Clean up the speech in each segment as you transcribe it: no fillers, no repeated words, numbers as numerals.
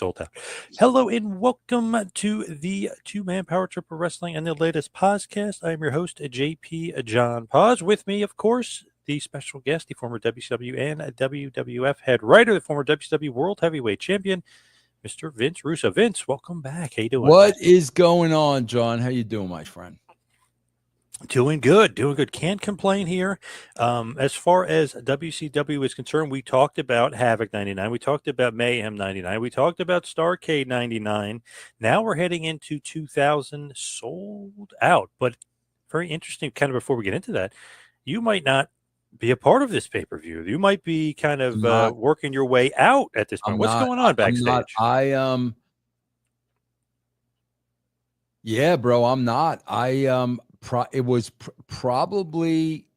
sold out. Hello and welcome to the two-man Power Trip of Wrestling and the latest podcast. I am your host, JP John Paz. With me, of course, the special guest, the former WCW and WWF head writer, the former WCW World Heavyweight Champion, Mr. Vince Russo. Vince, welcome back. How you doing? What is going on, John? How you doing, my friend? Doing good. Can't complain here. As far as WCW is concerned, we talked about Havoc 99. We talked about Mayhem 99. We talked about Starrcade 99. Now we're heading into 2000 sold out. But very interesting, kind of before we get into that, you might not be a part of this pay-per-view. You might be kind of working your way out at this point. What's going on backstage? Yeah, bro, I'm not. It was probably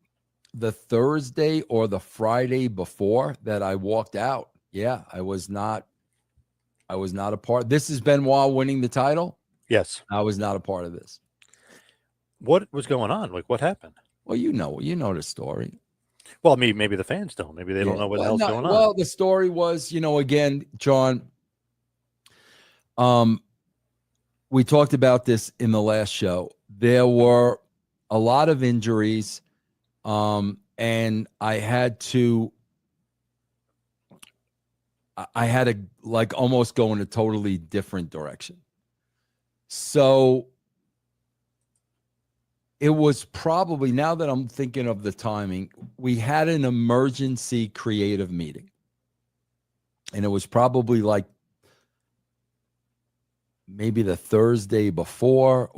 the Thursday or the Friday before that I walked out. Yeah, I was not a part. This is Benoit winning the title? Yes. I was not a part of this. What was going on? Like, what happened? Well, you know the story. Well, maybe the fans don't. Maybe they don't know what the hell's going on. Well, the story was, again, John, we talked about this in the last show. There were a lot of injuries, and I had to like almost go in a totally different direction. So it was probably, now that I'm thinking of the timing, we had an emergency creative meeting, and it was probably like maybe the Thursday before.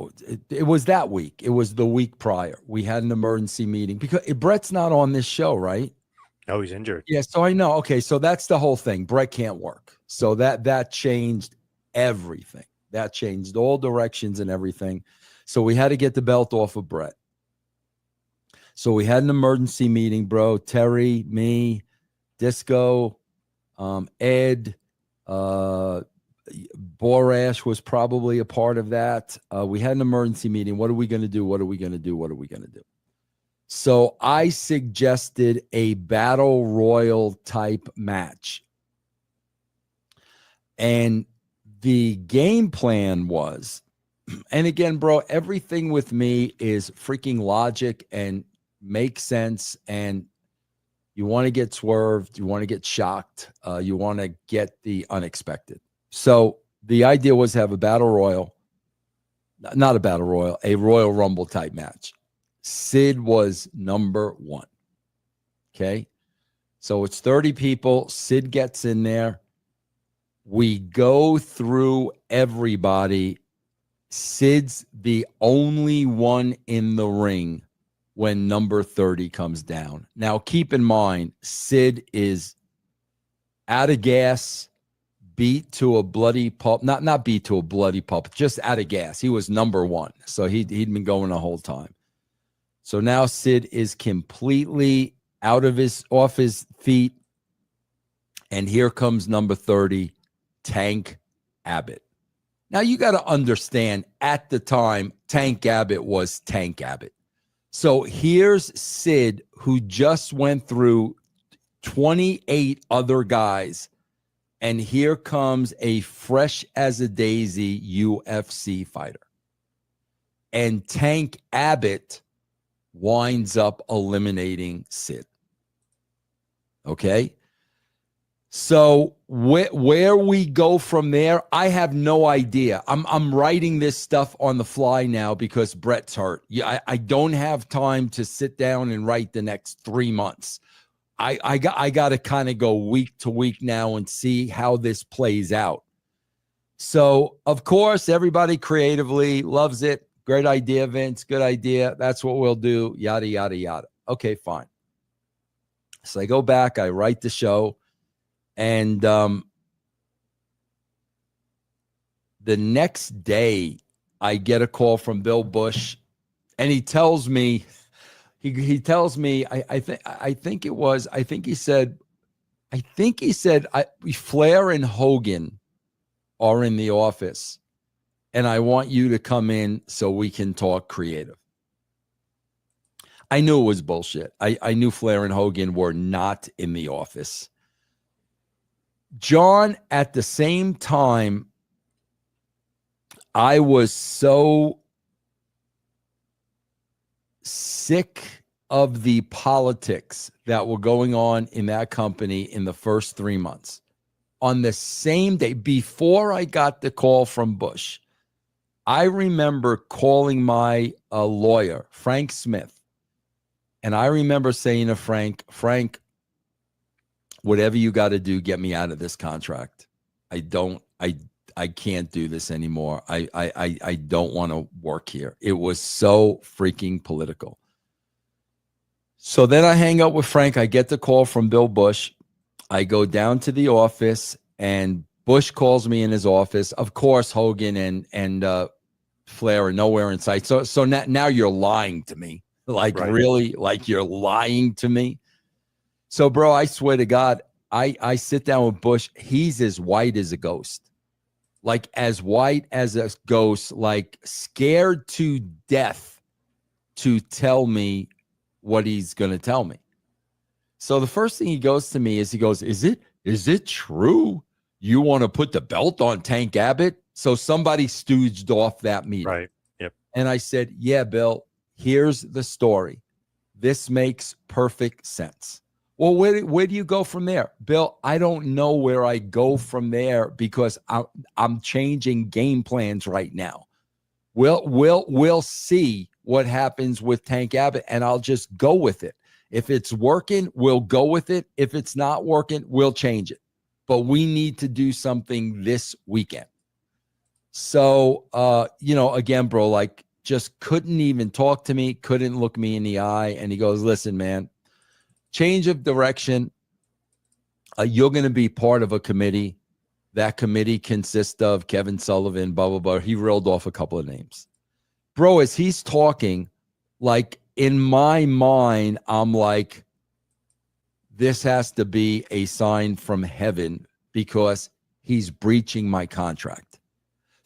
It was that week. It was the week prior. We had an emergency meeting because Brett's not on this show, right? No, he's injured. Yeah, so I know. Okay, so that's the whole thing. Brett can't work. So that changed everything. That changed all directions and everything. So we had to get the belt off of Brett. So we had an emergency meeting, bro. Terry, me, Disco, Ed, Borash was probably a part of that. We had an emergency meeting. What are we going to do? What are we going to do? What are we going to do? So I suggested a battle royal type match. And the game plan was, and again, bro, everything with me is freaking logic and makes sense. And you want to get swerved. You want to get shocked. You want to get the unexpected. So the idea was to have a battle royal, not a battle royal, a Royal Rumble type match. Sid was number one. Okay. So it's 30 people. Sid gets in there. We go through everybody. Sid's the only one in the ring when number 30 comes down. Now, keep in mind, Sid is out of gas, beat to a bloody pulp, not beat to a bloody pulp, just out of gas. He was number one. So he'd been going the whole time. So now Sid is completely off his feet. And here comes number 30, Tank Abbott. Now you got to understand, at the time, Tank Abbott was Tank Abbott. So here's Sid, who just went through 28 other guys. And here comes a fresh as a daisy UFC fighter. And Tank Abbott winds up eliminating Sid. Okay? So where we go from there, I have no idea. I'm writing this stuff on the fly now because Brett's hurt. Yeah, I don't have time to sit down and write the next 3 months. I got to kind of go week to week now and see how this plays out. So, of course, everybody creatively loves it. Great idea, Vince. Good idea. That's what we'll do. Yada, yada, yada. Okay, fine. So I go back. I write the show. And the next day, I get a call from Bill Bush. And he tells me, he tells me, I think he said Flair and Hogan are in the office, and I want you to come in so we can talk creative. I knew it was bullshit. I knew Flair and Hogan were not in the office. John, at the same time, I was so sick of the politics that were going on in that company in the first 3 months. On the same day, before I got the call from Bush, I remember calling my lawyer, Frank Smith. And I remember saying to Frank, whatever you got to do, get me out of this contract. I can't do this anymore. I don't want to work here. It was so freaking political. So then I hang up with Frank. I get the call from Bill Bush. I go down to the office, and Bush calls me in his office. Of course, Hogan and Flair are nowhere in sight. So now you're lying to me. Like, Right. really? Like, you're lying to me? So, bro, I swear to God, I sit down with Bush. He's as white as a ghost. Like, as white as a ghost, like scared to death to tell me what he's going to tell me. So the first thing he goes to me is, he goes, is it true you want to put the belt on Tank Abbott? So somebody stooged off that meeting. Right. Yep. And I said, yeah, Bill, here's the story. This makes perfect sense. Well, where do you go from there? Bill, I don't know where I go from there because I'm changing game plans right now. We'll see what happens with Tank Abbott, and I'll just go with it. If it's working, we'll go with it. If it's not working, we'll change it. But we need to do something this weekend. So, again, bro, like, just couldn't even talk to me, couldn't look me in the eye. And he goes, listen, man, change of direction. You're going to be part of a committee. That committee consists of Kevin Sullivan, blah, blah, blah. He reeled off a couple of names. Bro, as he's talking, like, in my mind, I'm like, this has to be a sign from heaven because he's breaching my contract.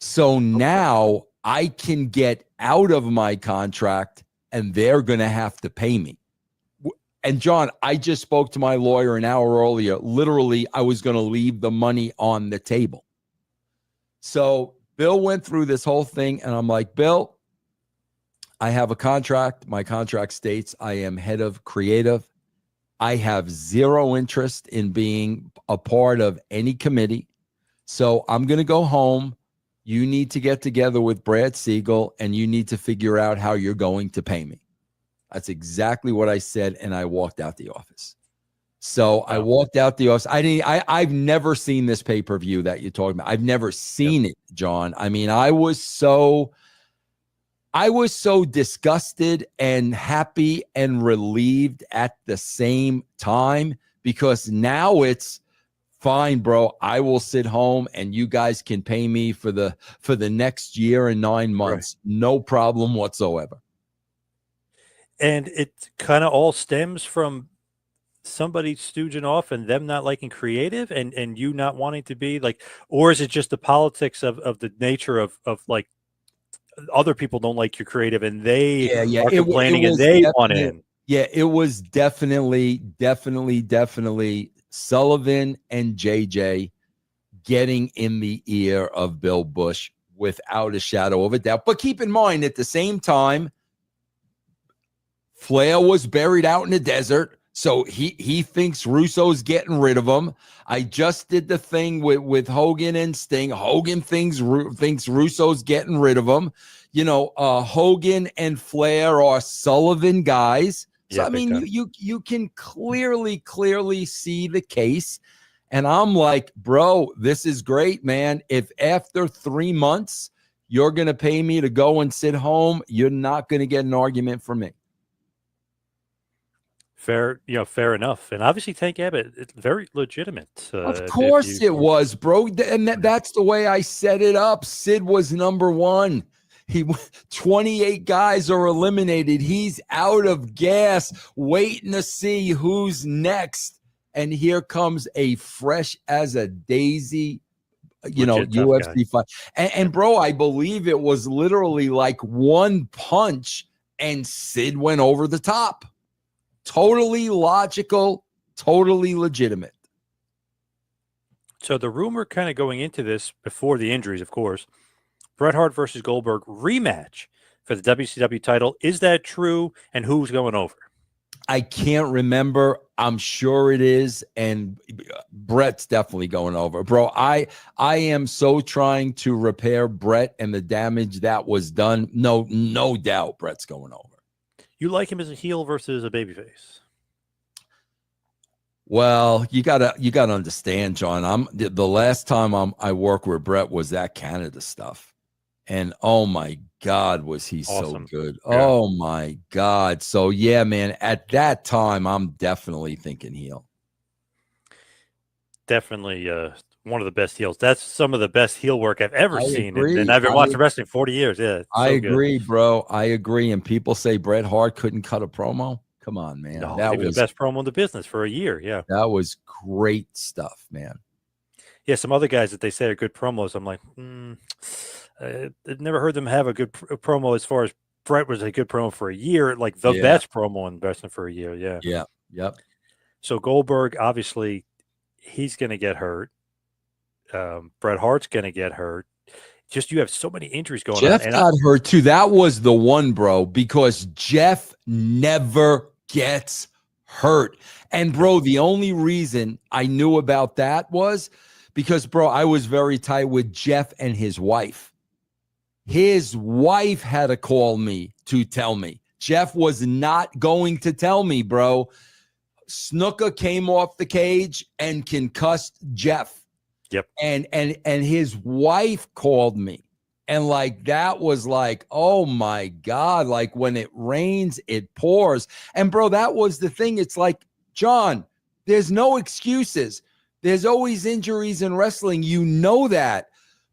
So now I can get out of my contract and they're going to have to pay me. And John, I just spoke to my lawyer an hour earlier. Literally, I was going to leave the money on the table. So Bill went through this whole thing, and I'm like, Bill, I have a contract. My contract states I am head of creative. I have zero interest in being a part of any committee. So I'm going to go home. You need to get together with Brad Siegel, and you need to figure out how you're going to pay me. That's exactly what I said, and I walked out the office. So wow. I walked out the office. I've never seen this pay-per-view that you're talking about. I've never seen it, John. I mean, I was so disgusted and happy and relieved at the same time, because now it's fine, bro. I will sit home and you guys can pay me for the next year and 9 months. Right. No problem whatsoever. And it kind of all stems from somebody stooging off and them not liking creative and you not wanting to be like, or is it just the politics of the nature of like other people don't like your creative and they are complaining and they want in? Yeah, it was definitely Sullivan and JJ getting in the ear of Bill Bush without a shadow of a doubt. But keep in mind, at the same time, Flair was buried out in the desert, so he thinks Russo's getting rid of him. I just did the thing with Hogan and Sting. Hogan thinks Russo's getting rid of him. Hogan and Flair are Sullivan guys. So, yeah, I mean, you can clearly see the case. And I'm like, bro, this is great, man. If after 3 months you're going to pay me to go and sit home, you're not going to get an argument from me. Fair enough. And obviously Tank Abbott, it's very legitimate. Of course it was, bro. And that's the way I set it up. Sid was number one. 28 guys are eliminated. He's out of gas, waiting to see who's next. And here comes a fresh as a daisy, UFC fight. And bro, I believe it was literally like one punch and Sid went over the top. Totally logical, totally legitimate. So the rumor kind of going into this before the injuries, of course, Bret Hart versus Goldberg rematch for the WCW title. Is that true? And who's going over? I can't remember. I'm sure it is, and Brett's definitely going over, bro. I am so trying to repair Brett and the damage that was done. No doubt, Brett's going over. You like him as a heel versus a babyface? Well, you gotta understand, John. I'm the last time I worked with Brett was that Canada stuff, and oh my God, was he Awesome. so good? Yeah. Oh my God. So yeah, man. At that time, I'm definitely thinking heel. Definitely one of the best heels. That's some of the best heel work I've ever I seen. And agree. I've been watching wrestling 40 years. Yeah, it's I so good. agree, bro. I agree. And people say Bret Hart couldn't cut a promo. Come on, man. No, he was the best promo in the business for a year. Yeah. That was great stuff, man. Yeah, some other guys that they say are good promos. I'm like, I've never heard them have a good promo as far as Brett was a good promo for a year, like the best promo in wrestling for a year. Yeah. Yeah. Yep. So Goldberg, obviously, he's going to get hurt. Bret Hart's going to get hurt. Just you have so many injuries going on. Jeff got hurt too. That was the one, bro, because Jeff never gets hurt. And bro, the only reason I knew about that was because, bro, I was very tight with Jeff and his wife. His wife had to call me to tell me. Jeff was not going to tell me, bro. Snuka came off the cage and concussed Jeff. Yep. And his wife called me. And like that was like, oh my God, like when it rains, it pours. And bro, that was the thing. It's like, John, there's no excuses. There's always injuries in wrestling. You know that.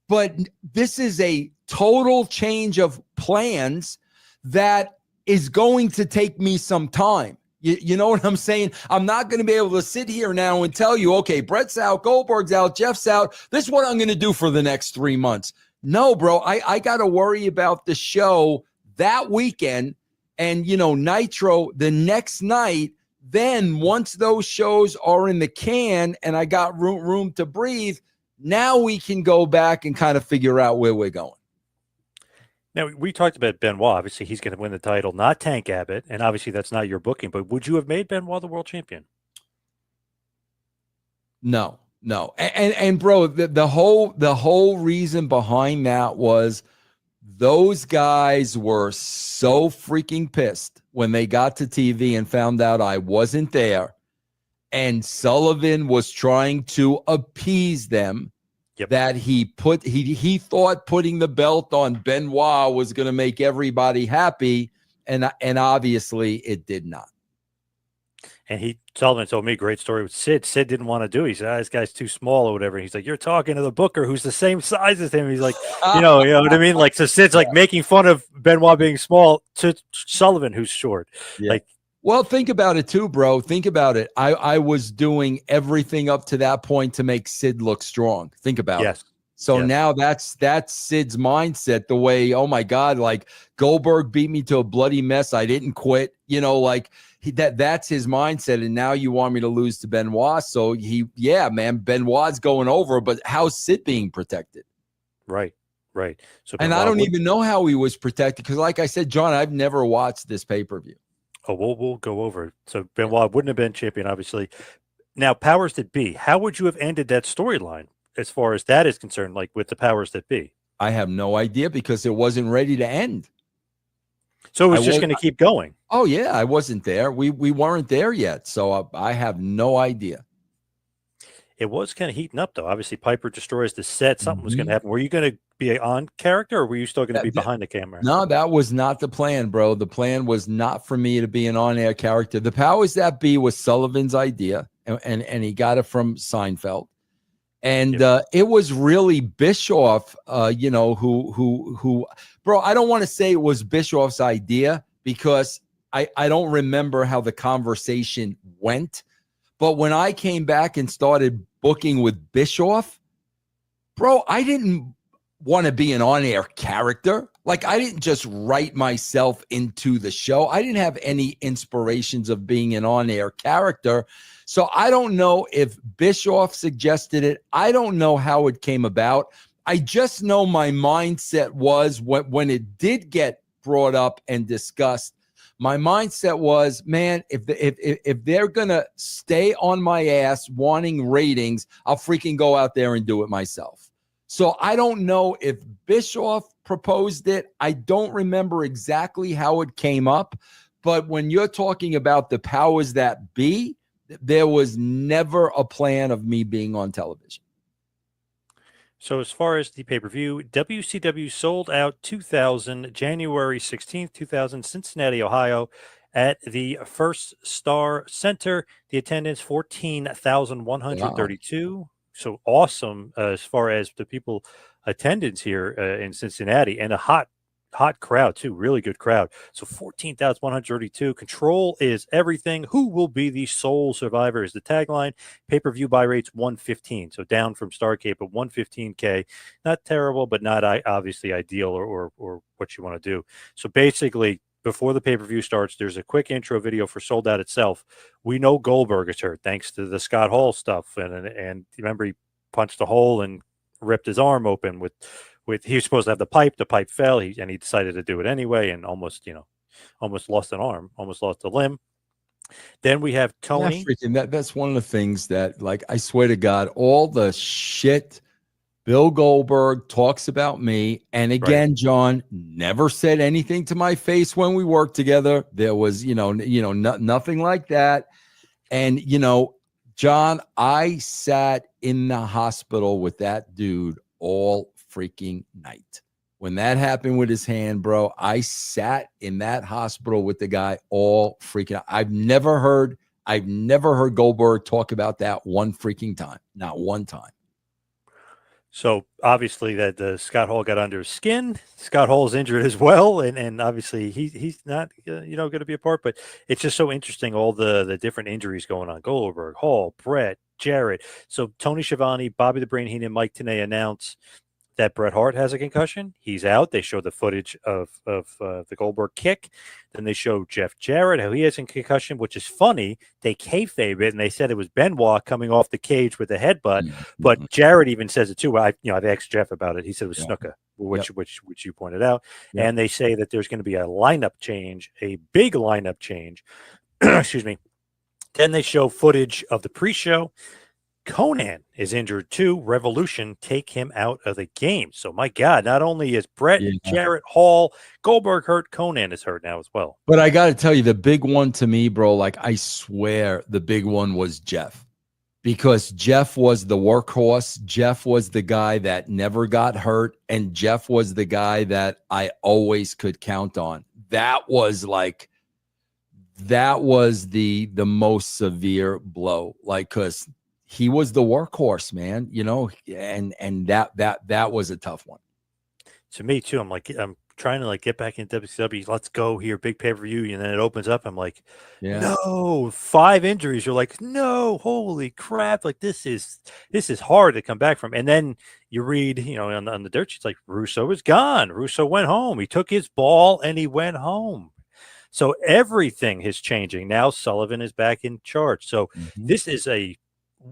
But this is a total change of plans that is going to take me some time. You know what I'm saying? I'm not going to be able to sit here now and tell you, okay, Brett's out, Goldberg's out, Jeff's out. This is what I'm going to do for the next 3 months. No, bro, I got to worry about the show that weekend and, Nitro the next night. Then once those shows are in the can and I got room to breathe, now we can go back and kind of figure out where we're going. Now, we talked about Benoit. Obviously, he's going to win the title, not Tank Abbott. And obviously, that's not your booking. But would you have made Benoit the world champion? No. And bro, the whole reason behind that was those guys were so freaking pissed when they got to TV and found out I wasn't there. And Sullivan was trying to appease them. Yep. That he thought putting the belt on Benoit was going to make everybody happy, and obviously it did not. And Sullivan told me a great story with Sid. Sid didn't want to do it. He said, this guy's too small or whatever. He's like, you're talking to the booker who's the same size as him. He's like, you know what I mean? Like, so Sid's like making fun of Benoit being small to Sullivan who's short. Yeah. Like, well, think about it too, bro. Think about it. I was doing everything up to that point to make Sid look strong. Think about it. So now that's Sid's mindset, the way, oh my God, like Goldberg beat me to a bloody mess. I didn't quit, like that's his mindset. And now you want me to lose to Benoit. So Benoit's going over, but how's Sid being protected? Right. So, and I don't even know how he was protected. Cause like I said, John, I've never watched this pay-per-view. Oh, we'll go over it. So Benoit wouldn't have been champion, obviously. Now, powers that be, how would you have ended that storyline as far as that is concerned, like with the powers that be? I have no idea because it wasn't ready to end. So it was just going to keep going. Oh, yeah. I wasn't there. We weren't there yet. So I have no idea. It was kind of heating up, though. Obviously, Piper destroys the set. Something was going to happen. Were you going to be on character or were you still going to be behind the camera? No, that was not the plan, bro. The plan was not for me to be an on-air character. The powers that be was Sullivan's idea, and he got it from Seinfeld. And it was really Bischoff, who, bro, I don't want to say it was Bischoff's idea because I don't remember how the conversation went. But when I came back and started booking with Bischoff, bro, I didn't want to be an on-air character. Like, I didn't just write myself into the show. I didn't have any inspirations of being an on-air character. So I don't know if Bischoff suggested it. I don't know how it came about. I just know my mindset was when it did get brought up and discussed, my mindset was, man, if they're going to stay on my ass wanting ratings, I'll freaking go out there and do it myself. So I don't know if Bischoff proposed it. I don't remember exactly how it came up. But when you're talking about the powers that be, there was never a plan of me being on television. So as far as the pay-per-view, WCW sold out 2000, January 16th, 2000, Cincinnati, Ohio, at the First Star Center. The attendance, 14,132. Wow. So awesome as far as the people attendance here in Cincinnati, and a hot crowd too, really good crowd. So 14,132. Control is everything. Who will be the sole survivor is the tagline. Pay-per-view buy rates 115, so down from Starrcade, but 115K. Not terrible, but not obviously ideal or what you want to do. So basically, before the pay-per-view starts, there's a quick intro video for Sold Out itself. We know Goldberg is hurt thanks to the Scott Hall stuff, and remember he punched a hole and ripped his arm open with he was supposed to have the pipe fell, and he decided to do it anyway, and almost lost an arm, almost lost a limb. Then we have Tony. That's one of the things that, like, I swear to God, all the shit Bill Goldberg talks about me, and again, right, John never said anything to my face when we worked together. There was, nothing like that. And, John, I sat in the hospital with that dude all freaking night. When that happened with his hand, bro, I sat in that hospital with the guy all freaking out. I've never heard Goldberg talk about that one freaking time. Not one time. So obviously that the Scott Hall got under his skin. Scott Hall's injured as well, and obviously he's not going to be a part. But it's just so interesting, all the different injuries going on. Goldberg, Hall, Brett, Jarrett. So Tony Schiavone, Bobby the Brain Heenan, and Mike Tenay announce that Bret Hart has a concussion. He's out. They show the footage of the Goldberg kick. Then they show Jeff Jarrett, how he has a concussion, which is funny. They kayfabe it, and they said it was Benoit coming off the cage with a headbutt. Mm-hmm. But Jarrett even says it too. I've asked Jeff about it. He said it was Snuka, which you pointed out. Yep. And they say that there's going to be a lineup change, a big lineup change. Excuse me. Then they show footage of the pre-show. Conan is injured too. Revolution take him out of the game. So my God, not only is Brett, Jarrett, Hall, Goldberg hurt, Conan is hurt now as well. But I got to tell you, the big one to me, bro, like, I swear the big one was Jeff, because Jeff was the workhorse. Jeff was the guy that never got hurt, and Jeff was the guy that I always could count on. That was the most severe blow, like, because he was the workhorse, man, and that was a tough one. To me too. I'm trying to get back into WCW. Let's go here, big pay-per-view, and then it opens up. I'm like, no, 5 injuries. You're like, no, holy crap! Like, this is hard to come back from. And then you read, on the dirt sheets, like, Russo is gone. Russo went home. He took his ball and he went home. So everything is changing now. Sullivan is back in charge. So this is a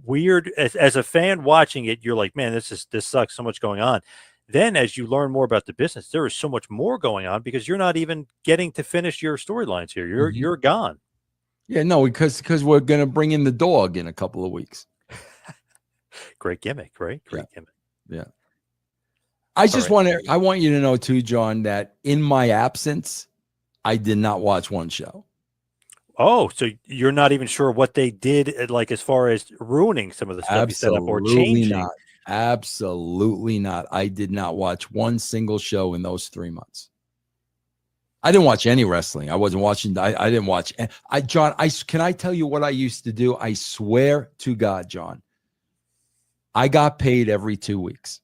weird, as a fan watching it, you're like, man, this sucks, so much going on. Then as you learn more about the business, there is so much more going on, because you're not even getting to finish your storylines here. You're gone. Yeah, no, because we're going to bring in the dog in a couple of weeks. Great gimmick, right? Great gimmick. Yeah. I want you to know too, John, that in my absence, I did not watch one show. Oh, so you're not even sure what they did, like, as far as ruining some of the stuff you set up or changing? Not. Absolutely not. I did not watch one single show in those 3 months. I didn't watch any wrestling. I wasn't watching. I didn't watch. John, can I tell you what I used to do? I swear to God, John, I got paid every 2 weeks.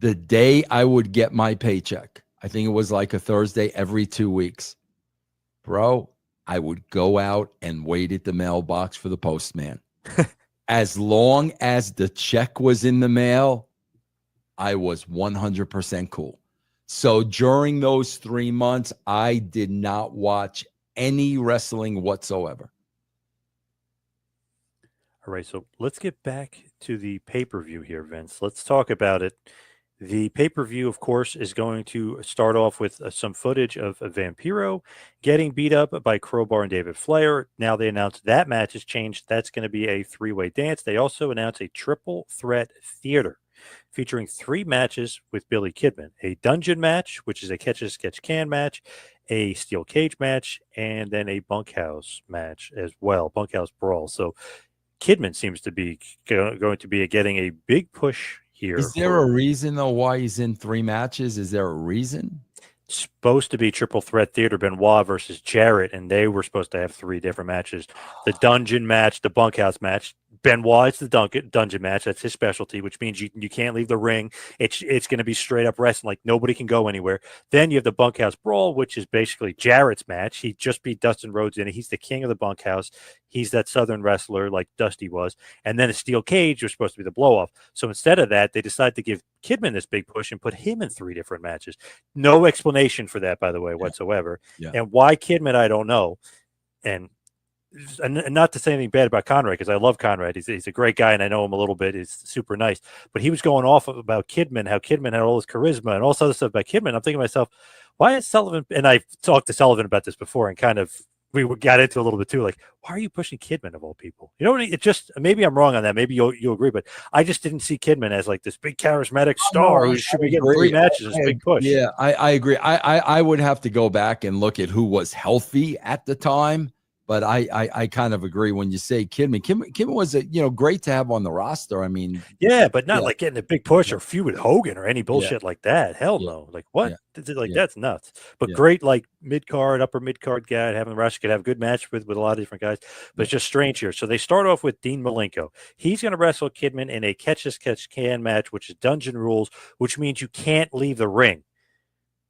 The day I would get my paycheck, I think it was like a Thursday every 2 weeks, bro, I would go out and wait at the mailbox for the postman. As long as the check was in the mail, I was 100% cool. So during those 3 months, I did not watch any wrestling whatsoever. All right, so let's get back to the pay-per-view here, Vince. Let's talk about it. The pay-per-view, of course, is going to start off with some footage of Vampiro getting beat up by Crowbar and David Flair. Now they announced that match has changed. That's going to be a three-way dance. They also announced a triple threat theater featuring 3 matches with Billy Kidman: a dungeon match, which is a catch-as-catch-can match, a steel cage match, and then a bunkhouse match as well, bunkhouse brawl. So Kidman seems to be going to be getting a big push here. Is there a reason, though, why he's in 3 matches? Is there a reason? Supposed to be triple threat theater, Benoit versus Jarrett, and they were supposed to have 3 different matches: the dungeon match, the bunkhouse match. Benoit's the dungeon match. That's his specialty, which means you can't leave the ring. It's going to be straight up wrestling, like nobody can go anywhere. Then you have the bunkhouse brawl, which is basically Jarrett's match. He just beat Dustin Rhodes in it. He's the king of the bunkhouse. He's that Southern wrestler like Dusty was. And then a steel cage was supposed to be the blow off. So instead of that, they decided to give Kidman this big push and put him in 3 different matches. No explanation for that, by the way, whatsoever. Yeah. And why Kidman, I don't know. And not to say anything bad about Conrad, because I love Conrad. He's a great guy, and I know him a little bit. He's super nice. But he was going off about Kidman, how Kidman had all his charisma and all this other stuff about Kidman. I'm thinking to myself, why is Sullivan, and I've talked to Sullivan about this before, and kind of we got into a little bit too, like, why are you pushing Kidman of all people? You know, it just, maybe I'm wrong on that. Maybe you'll agree, but I just didn't see Kidman as like this big charismatic star who should be getting 3 matches, this big push. Yeah, I agree. I would have to go back and look at who was healthy at the time. But I kind of agree when you say Kidman. Kidman was great to have on the roster. I mean, yeah, but not like getting a big push or feud with Hogan or any bullshit like that. Hell no. Like what? That's nuts. But great, like mid card, upper mid card guy, having the roster could have a good match with a lot of different guys. But it's just strange here. So they start off with Dean Malenko. He's going to wrestle Kidman in a catch-as-catch-can match, which is dungeon rules, which means you can't leave the ring.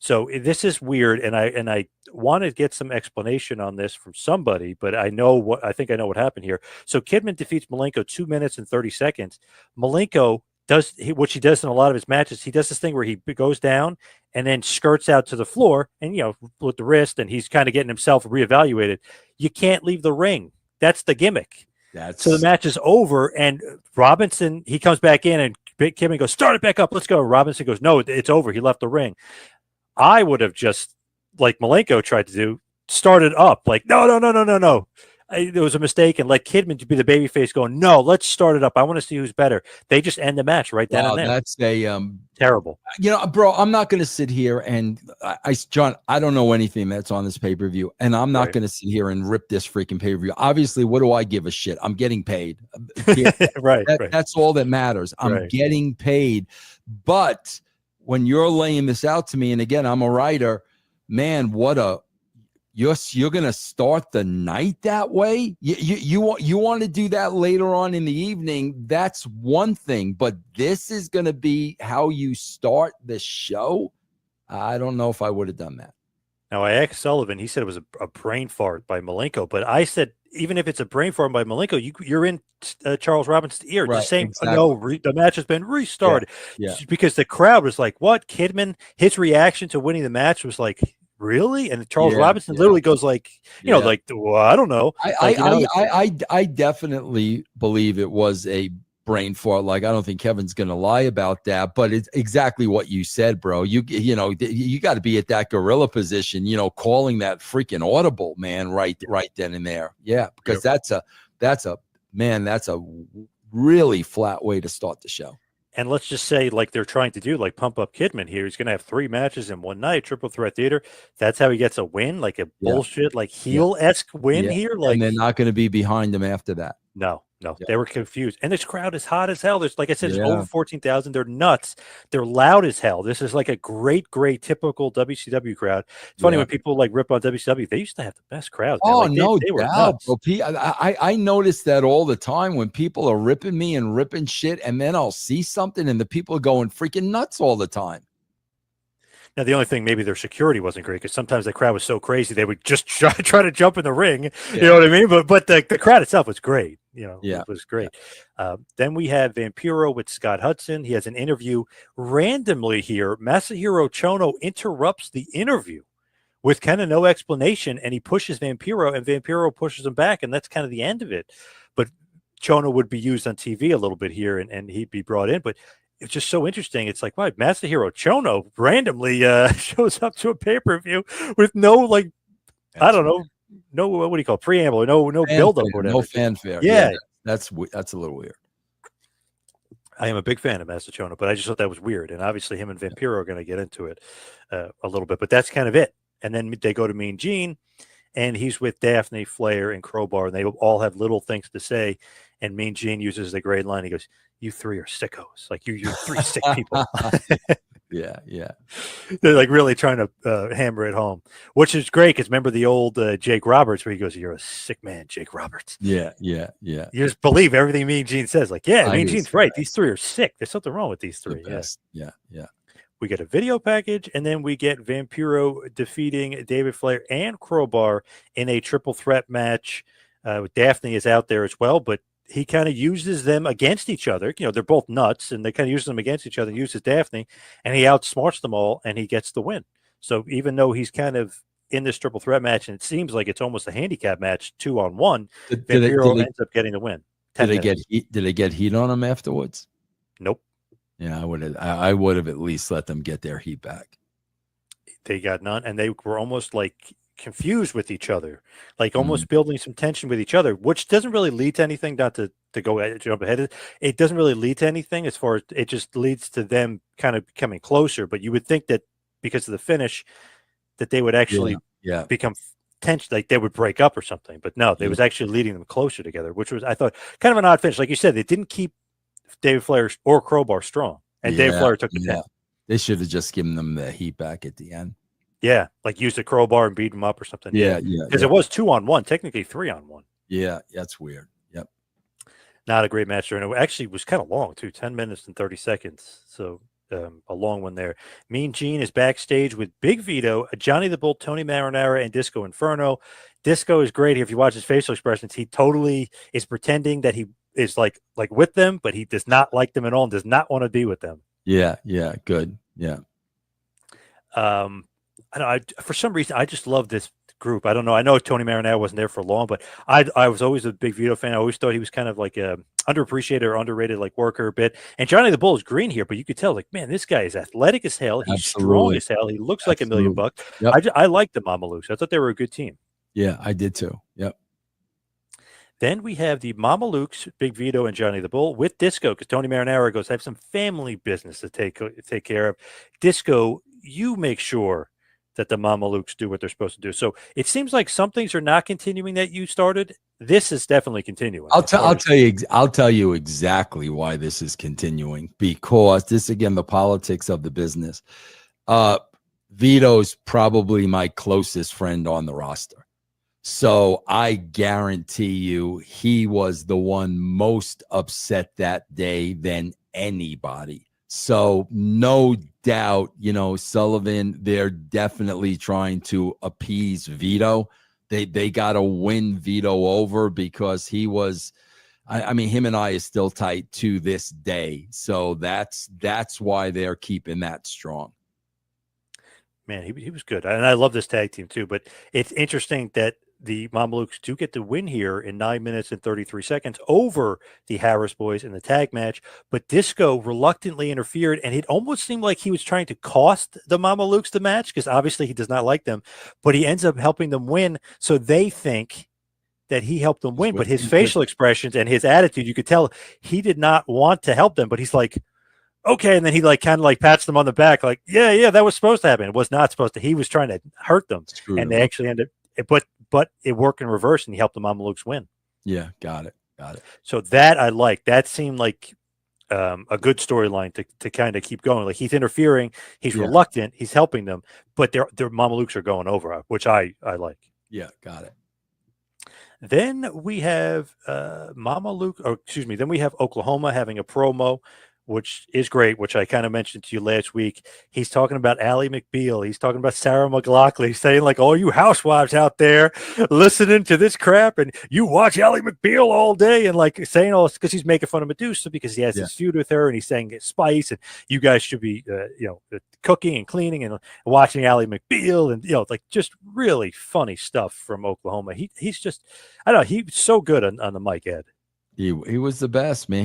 So this is weird, and I want to get some explanation on this from somebody, but I think I know what happened here. So Kidman defeats Malenko 2 minutes and 30 seconds. Malenko what he does in a lot of his matches. He does this thing where he goes down and then skirts out to the floor, and with the wrist, and he's kind of getting himself reevaluated. You can't leave the ring. That's the gimmick. So the match is over, and Robinson, he comes back in, and Kidman goes, "Start it back up. Let's go." Robinson goes, "No, it's over. He left the ring." I would have just, like Malenko tried to do, started up. Like, no. There was a mistake, and let Kidman to be the babyface going, "No, let's start it up. I want to see who's better." They just end the match right then and there. That's a terrible. Bro, I'm not going to sit here and John, I don't know anything that's on this pay-per-view, and I'm not going to sit here and rip this freaking pay-per-view. Obviously, what do I give a shit? I'm getting paid. Right. That's all that matters. I'm getting paid. But when you're laying this out to me, and again, I'm a writer, man, you're gonna start the night that way. You want to do that later on in the evening. That's one thing, but this is gonna be how you start the show. I don't know if I would have done that. Now, I asked Sullivan. He said it was a brain fart by Malenko, but I said, even if it's a brain fart by Malenko, you're in Charles Robinson's ear, just saying, exactly. No, the match has been restarted. Yeah. Because the crowd was like, what? Kidman, his reaction to winning the match was like, really? And Charles Robinson literally goes like, like, well, I don't know. I definitely believe it was a brain fart. Like, I don't think Kevin's going to lie about that, but it's exactly what you said, bro. You got to be at that gorilla position, calling that freaking audible, man, right then and there. Yeah, because that's a really flat way to start the show. And let's just say, like they're trying to do, like pump up Kidman here. He's going to have 3 matches in one night, triple threat theater. That's how he gets a win, like a bullshit, like heel-esque win here. Like, and they're not going to be behind him after that. No. They were confused. And this crowd is hot as hell. There's, like I said, it's over 14,000. They're nuts. They're loud as hell. This is like a great typical WCW crowd. It's funny when people like rip on WCW. They used to have the best crowds. Oh, they were nuts. I notice that all the time when people are ripping me and ripping shit, and then I'll see something and the people are going freaking nuts all the time. Now, the only thing, maybe their security wasn't great because sometimes the crowd was so crazy they would just try to jump in the ring. You know what I mean? But the crowd itself was great. You know, Yeah. was great. Then we have Vampiro with Scott Hudson. He has an interview randomly here. Masahiro Chono interrupts the interview with kind of no explanation, and he pushes Vampiro, and Vampiro pushes him back, and that's kind of the end of it. But Chono would be used on TV a little bit here, and he'd be brought in. But it's just so interesting. It's like, wow, Masahiro Chono randomly shows up to a pay-per-view with no, like, I don't know, no, what do you call it, preamble, or no build-up or whatever. No fanfare. Yeah. That's a little weird. I am a big fan of Master Chono, but I just thought that was weird. And obviously him and Vampiro are going to get into it a little bit, but that's kind of it. And then they go to Mean Gene, and he's with Daphne, Flair, and Crowbar, and they all have little things to say. And Mean Gene uses the great line. He goes, "You three are sickos. Like you're three sick people." Yeah. They're like really trying to hammer it home, which is great because remember the old Jake Roberts where he goes, "You're a sick man, Jake Roberts." Yeah. You just believe everything Mean Gene says. Like, yeah, Mean Gene's right. These three are sick. There's something wrong with these three. Yeah. We get a video package, and then we get Vampiro defeating David Flair and Crowbar in a triple threat match. Daphne is out there as well, but he kind of uses them against each other. You know, they're both nuts, and they kind of use them against each other. He uses Daphne, and he outsmarts them all, and he gets the win. So even though he's kind of in this triple threat match, and it seems like it's almost a handicap match, 2-on-1, Vampiro ends up getting the win. Did they get heat on him afterwards? Nope. Yeah, I would have at least let them get their heat back. They got none, and they were almost like confused with each other, like almost building some tension with each other, which doesn't really lead to anything. Not to jump ahead, it doesn't really lead to anything as far as it just leads to them kind of becoming closer. But you would think that because of the finish, that they would actually become tension, like they would break up or something. But no, they was actually leading them closer together, which was, I thought, kind of an odd finish. Like you said, they didn't keep David Flair or Crowbar strong, and David Flair took the pin. They should have just given them the heat back at the end. Yeah, like use the crowbar and beat him up or something. Yeah. Because it was 2-on-1, technically 3-on-1. Yeah, that's weird. Yep. Not a great match there. And it actually was kind of long, too, 10 minutes and 30 seconds. So a long one there. Mean Gene is backstage with Big Vito, Johnny the Bull, Tony Marinara, and Disco Inferno. Disco is great. If you watch his facial expressions, he totally is pretending that he is like with them, but he does not like them at all and does not want to be with them. Yeah, good. Yeah. I know, for some reason, I just love this group. I don't know. I know Tony Marinara wasn't there for long, but I was always a big Vito fan. I always thought he was kind of like a underappreciated or underrated like worker a bit. And Johnny the Bull is green here, but you could tell like, man, this guy is athletic as hell. He's strong as hell. He looks like $1 million. Yep. I like the Mamalukes. I thought they were a good team. Yeah, I did too. Yep. Then we have the Mamalukes, Big Vito and Johnny the Bull with Disco, because Tony Marinara goes, I have some family business to take care of. Disco, you make sure that the Mamalukes do what they're supposed to do. So it seems like some things are not continuing that you started. This is definitely continuing. I'll tell you exactly why this is continuing, because this, again, the politics of the business. Vito's probably my closest friend on the roster. So I guarantee you he was the one most upset that day than anybody. So no doubt, Sullivan, they're definitely trying to appease Vito. They got to win Vito over because he was, I mean, him and I is still tight to this day. So that's why they're keeping that strong. Man, he was good. And I love this tag team too, but it's interesting that the Mamalukes do get the win here in 9 minutes and 33 seconds over the Harris boys in the tag match, but Disco reluctantly interfered, and it almost seemed like he was trying to cost the Mamalukes the match because obviously he does not like them, but he ends up helping them win, so they think that he helped them win, but his facial expressions and his attitude, you could tell he did not want to help them, but he's like, okay, and then he like kind of like pats them on the back like, yeah, that was supposed to happen. It was not supposed to. He was trying to hurt them, and they actually ended up, but it worked in reverse, and he helped the Mamalukes win. Yeah, got it. So that I like. That seemed like a good storyline to kind of keep going. Like he's interfering, he's reluctant, he's helping them, but their Mamalukes are going over, which I like. Yeah, got it. Then we have then we have Oklahoma having a promo which is great, which I kind of mentioned to you last week. He's talking about Ally McBeal. He's talking about Sarah McLachlan. He's saying, like, all you housewives out there listening to this crap, and you watch Ally McBeal all day, and like saying all this because he's making fun of Medusa because he has Yeah. this feud with her, and he's saying it's spice, and you guys should be, cooking and cleaning and watching Ally McBeal, and like just really funny stuff from Oklahoma. He's just, I don't know, he's so good on the mic, Ed. He was the best, man.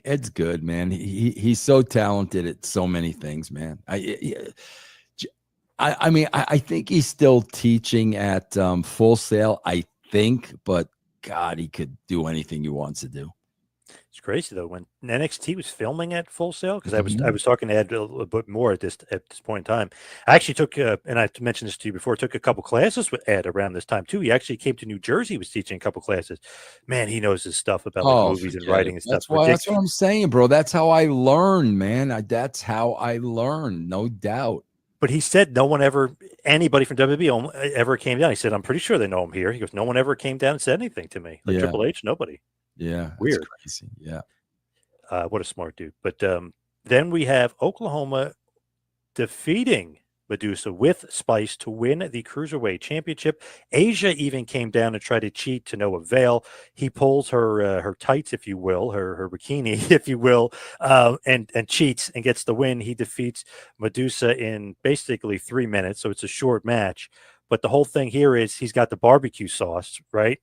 Ed's good, man. He's so talented at so many things, man. I think he's still teaching at Full Sail, I think, but God, he could do anything he wants to do. It's crazy though when NXT was filming at Full Sail, because Mm-hmm. I was talking to Ed a little bit more at this point in time. I actually took and I mentioned this to you before. Took a couple classes with Ed around this time too. He actually came to New Jersey. He was teaching a couple classes. Man, he knows his stuff about like movies and writing and stuff. That's what I'm saying, bro. That's how I learn, man. That's how I learn, no doubt. But he said no one anybody from WWE ever came down. He said, I'm pretty sure they know him here. He goes, no one ever came down and said anything to me. Like Triple H, nobody. Yeah, weird. That's crazy. Yeah. What a smart dude. But then we have Oklahoma defeating Medusa with Spice to win the Cruiserweight Championship. Asia even came down and tried to cheat to no avail. He pulls her tights, if you will, her bikini, if you will, and cheats and gets the win. He defeats Medusa in basically 3 minutes, so it's a short match. But the whole thing here is he's got the barbecue sauce, right?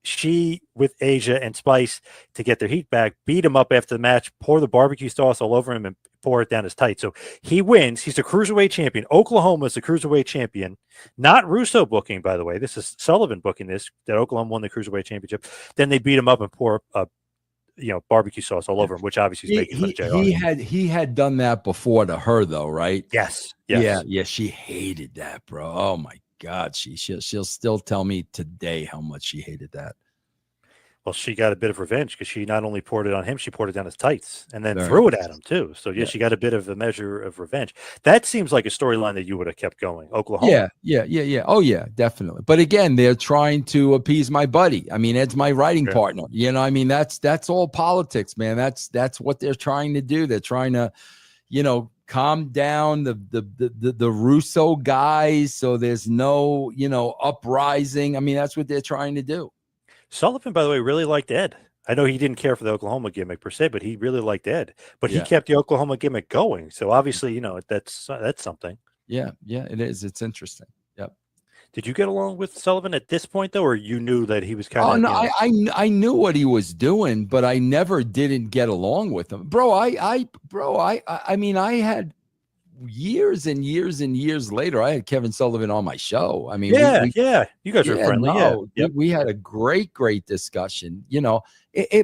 She, with Asia and Spice, to get their heat back, beat him up after the match, pour the barbecue sauce all over him, and pour it down his tight. So he wins. He's the Cruiserweight champion. Oklahoma is the Cruiserweight champion. Not Russo booking, by the way. This is Sullivan booking this, that Oklahoma won the Cruiserweight championship. Then they beat him up and pour barbecue sauce all over him, which obviously is making fun of JR. He had done that before to her, though, right? Yes. Yeah. She hated that, bro. Oh my God, she'll still tell me today how much she hated that. Well, she got a bit of revenge because she not only poured it on him, she poured it down his tights and then threw it at him too. So yeah, she got a bit of a measure of revenge. That seems like a storyline that you would have kept going. Oklahoma. Yeah. Oh yeah, definitely. But again, they're trying to appease my buddy. I mean, Ed's my writing partner. You know, I mean, that's all politics, man. That's what they're trying to do. They're trying to, calm down the Russo guys so there's no, uprising. I mean, that's what they're trying to do. Sullivan, by the way, really liked Ed. I know he didn't care for the Oklahoma gimmick per se, but he really liked Ed. But he kept the Oklahoma gimmick going. So obviously, that's something. Yeah, it is. It's interesting. Yep. Did you get along with Sullivan at this point, though, or you knew that he was kind of? Oh no, I knew what he was doing, but I never didn't get along with him, bro. I mean, I had years and years and years later, I had Kevin Sullivan on my show. I mean, you guys are friendly. We had a great discussion.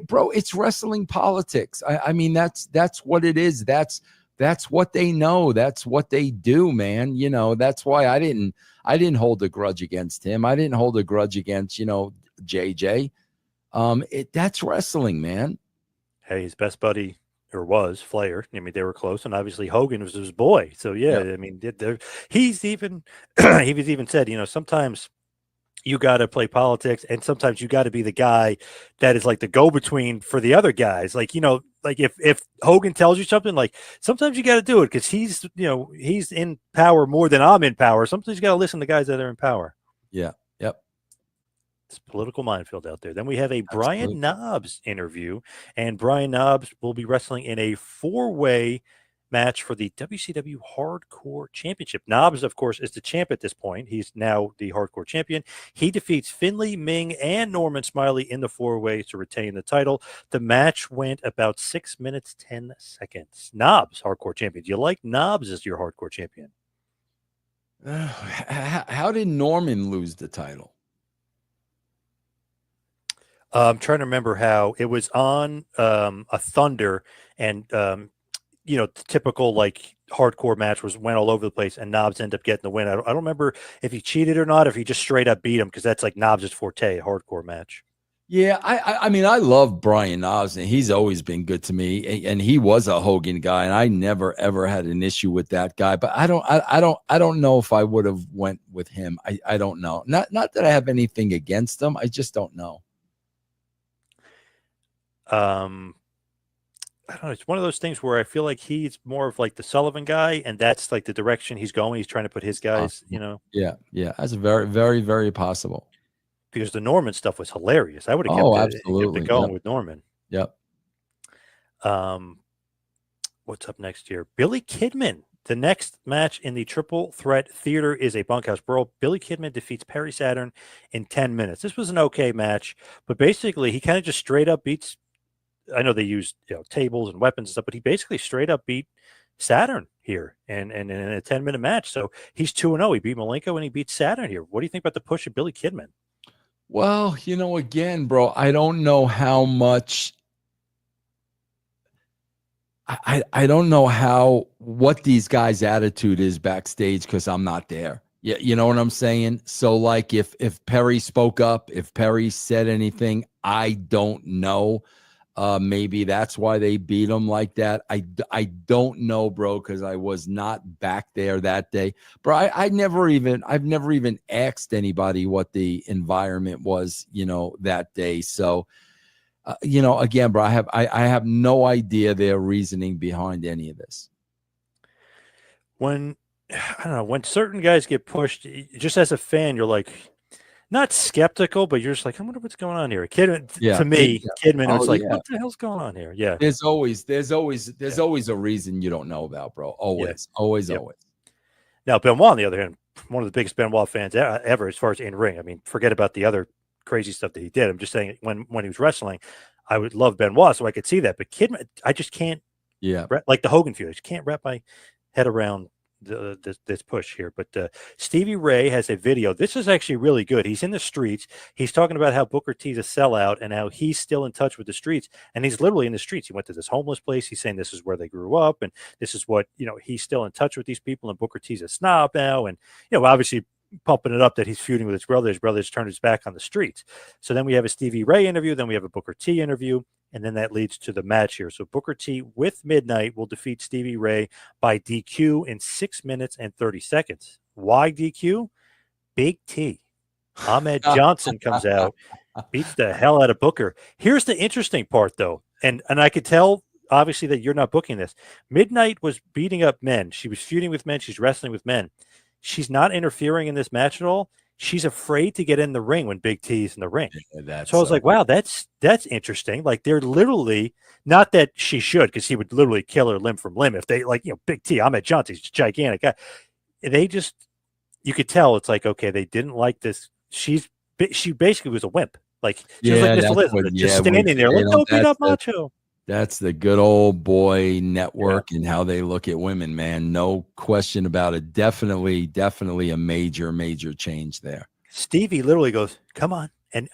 Bro, it's wrestling politics. I mean, that's what it is. That's what they know. That's what they do, man. That's why I didn't hold a grudge against him. I didn't hold a grudge against, JJ. That's wrestling, man. Hey, his best buddy or was Flair. I mean, they were close, and obviously Hogan was his boy. So I mean, he's even he was even said, sometimes you got to play politics, and sometimes you got to be the guy that is like the go-between for the other guys. Like, like if Hogan tells you something, like sometimes you got to do it because he's in power more than I'm in power. Sometimes you got to listen to guys that are in power. Yeah. Yep. It's political minefield out there. Then we have a Brian Knobbs interview, and Brian Knobbs will be wrestling in a 4-way match for the WCW Hardcore Championship. Knobbs, of course, is the champ at this point. He's now the Hardcore Champion. He defeats Finley, Ming, and Norman Smiley in the 4-way to retain the title. The match went about 6 minutes, 10 seconds. Knobbs, Hardcore Champion. Do you like Knobbs as your Hardcore Champion? How did Norman lose the title? I'm trying to remember how it was on a Thunder, and typical like hardcore match went all over the place, and Knobbs ended up getting the win. I don't remember if he cheated or not, if he just straight up beat him, because that's like Knobbs' forte, a hardcore match. Yeah, I mean, I love Brian Knobbs, and he's always been good to me. And he was a Hogan guy, and I never ever had an issue with that guy. But I don't know if I would have went with him. I don't know. Not that I have anything against him. I just don't know. I don't know. It's one of those things where I feel like he's more of like the Sullivan guy, and that's like the direction he's going. He's trying to put his guys, Possible. Yeah, yeah. That's very, very, very possible. because the Norman stuff was hilarious. I would have Oh, kept it absolutely. going Yep. with Norman. Yep. Um, what's up next here? Billy Kidman. The next match in the Triple Threat Theater is a bunkhouse brawl. Billy Kidman defeats Perry Saturn in 10 minutes. This was an okay match, but basically he kind of just straight up beats. I know they used tables and weapons and stuff, but he basically straight up beat Saturn here and in a 10-minute match. So he's 2-0. He beat Malenko and he beat Saturn here. What do you think about the push of Billy Kidman? Well, again, bro, I don't know how much. I don't know what these guys' attitude is backstage because I'm not there. Yeah, you know what I'm saying? So like if Perry spoke up, if Perry said anything, I don't know. Maybe that's why they beat him like that. I don't know, bro, because I was not back there that day. Bro, I've never even asked anybody what the environment was, that day. So again, bro, I have no idea their reasoning behind any of this. When I don't know, when certain guys get pushed, just as a fan, you're like not skeptical, but you're just like, I wonder what's going on here. Kidman, Yeah. to me, Kidman, Oh, it's like, yeah. what the hell's going on here? Yeah. There's always a reason you don't know about, bro. Always, always, Yep. always. Now, Benoit, on the other hand, one of the biggest Benoit fans ever, as far as in ring. I mean, forget about the other crazy stuff that he did. I'm just saying, when he was wrestling, I would love Benoit, so I could see that. But Kidman, I just can't. Yeah. Like the Hogan feud, I just can't wrap my head around this push here. But Stevie Ray has a video. This is actually really good. He's in the streets. He's talking about how Booker T's a sellout and how he's still in touch with the streets. And he's literally in the streets. He went to this homeless place. He's saying this is where they grew up, and this is what he's still in touch with these people. And Booker T's a snob now, and obviously pumping it up that he's feuding with his brother. His brother's turned his back on the streets. So then we have a Stevie Ray interview. Then we have a Booker T interview. And then that leads to the match here. So Booker T with Midnight will defeat Stevie Ray by DQ in 6 minutes and 30 seconds. Why DQ? Big T. Ahmed Johnson comes out, beats the hell out of Booker. Here's the interesting part, though. And I could tell, obviously, that you're not booking this. Midnight was beating up men. She was feuding with men. She's wrestling with men. She's not interfering in this match at all. She's afraid to get in the ring when Big T's in the ring. Yeah, so I was like, wow, that's interesting. Like they're literally, not that she should, because he would literally kill her limb from limb if they Big T, Ahmed Johnson, he's a gigantic guy. They just, you could tell it's like, okay, they didn't like this. She basically was a wimp. Like she was like Miss Elizabeth, just standing there, like, don't beat up Macho. That's the good old boy network and how they look at women, man. No question about it. Definitely a major change there. Stevie literally goes, come on. And,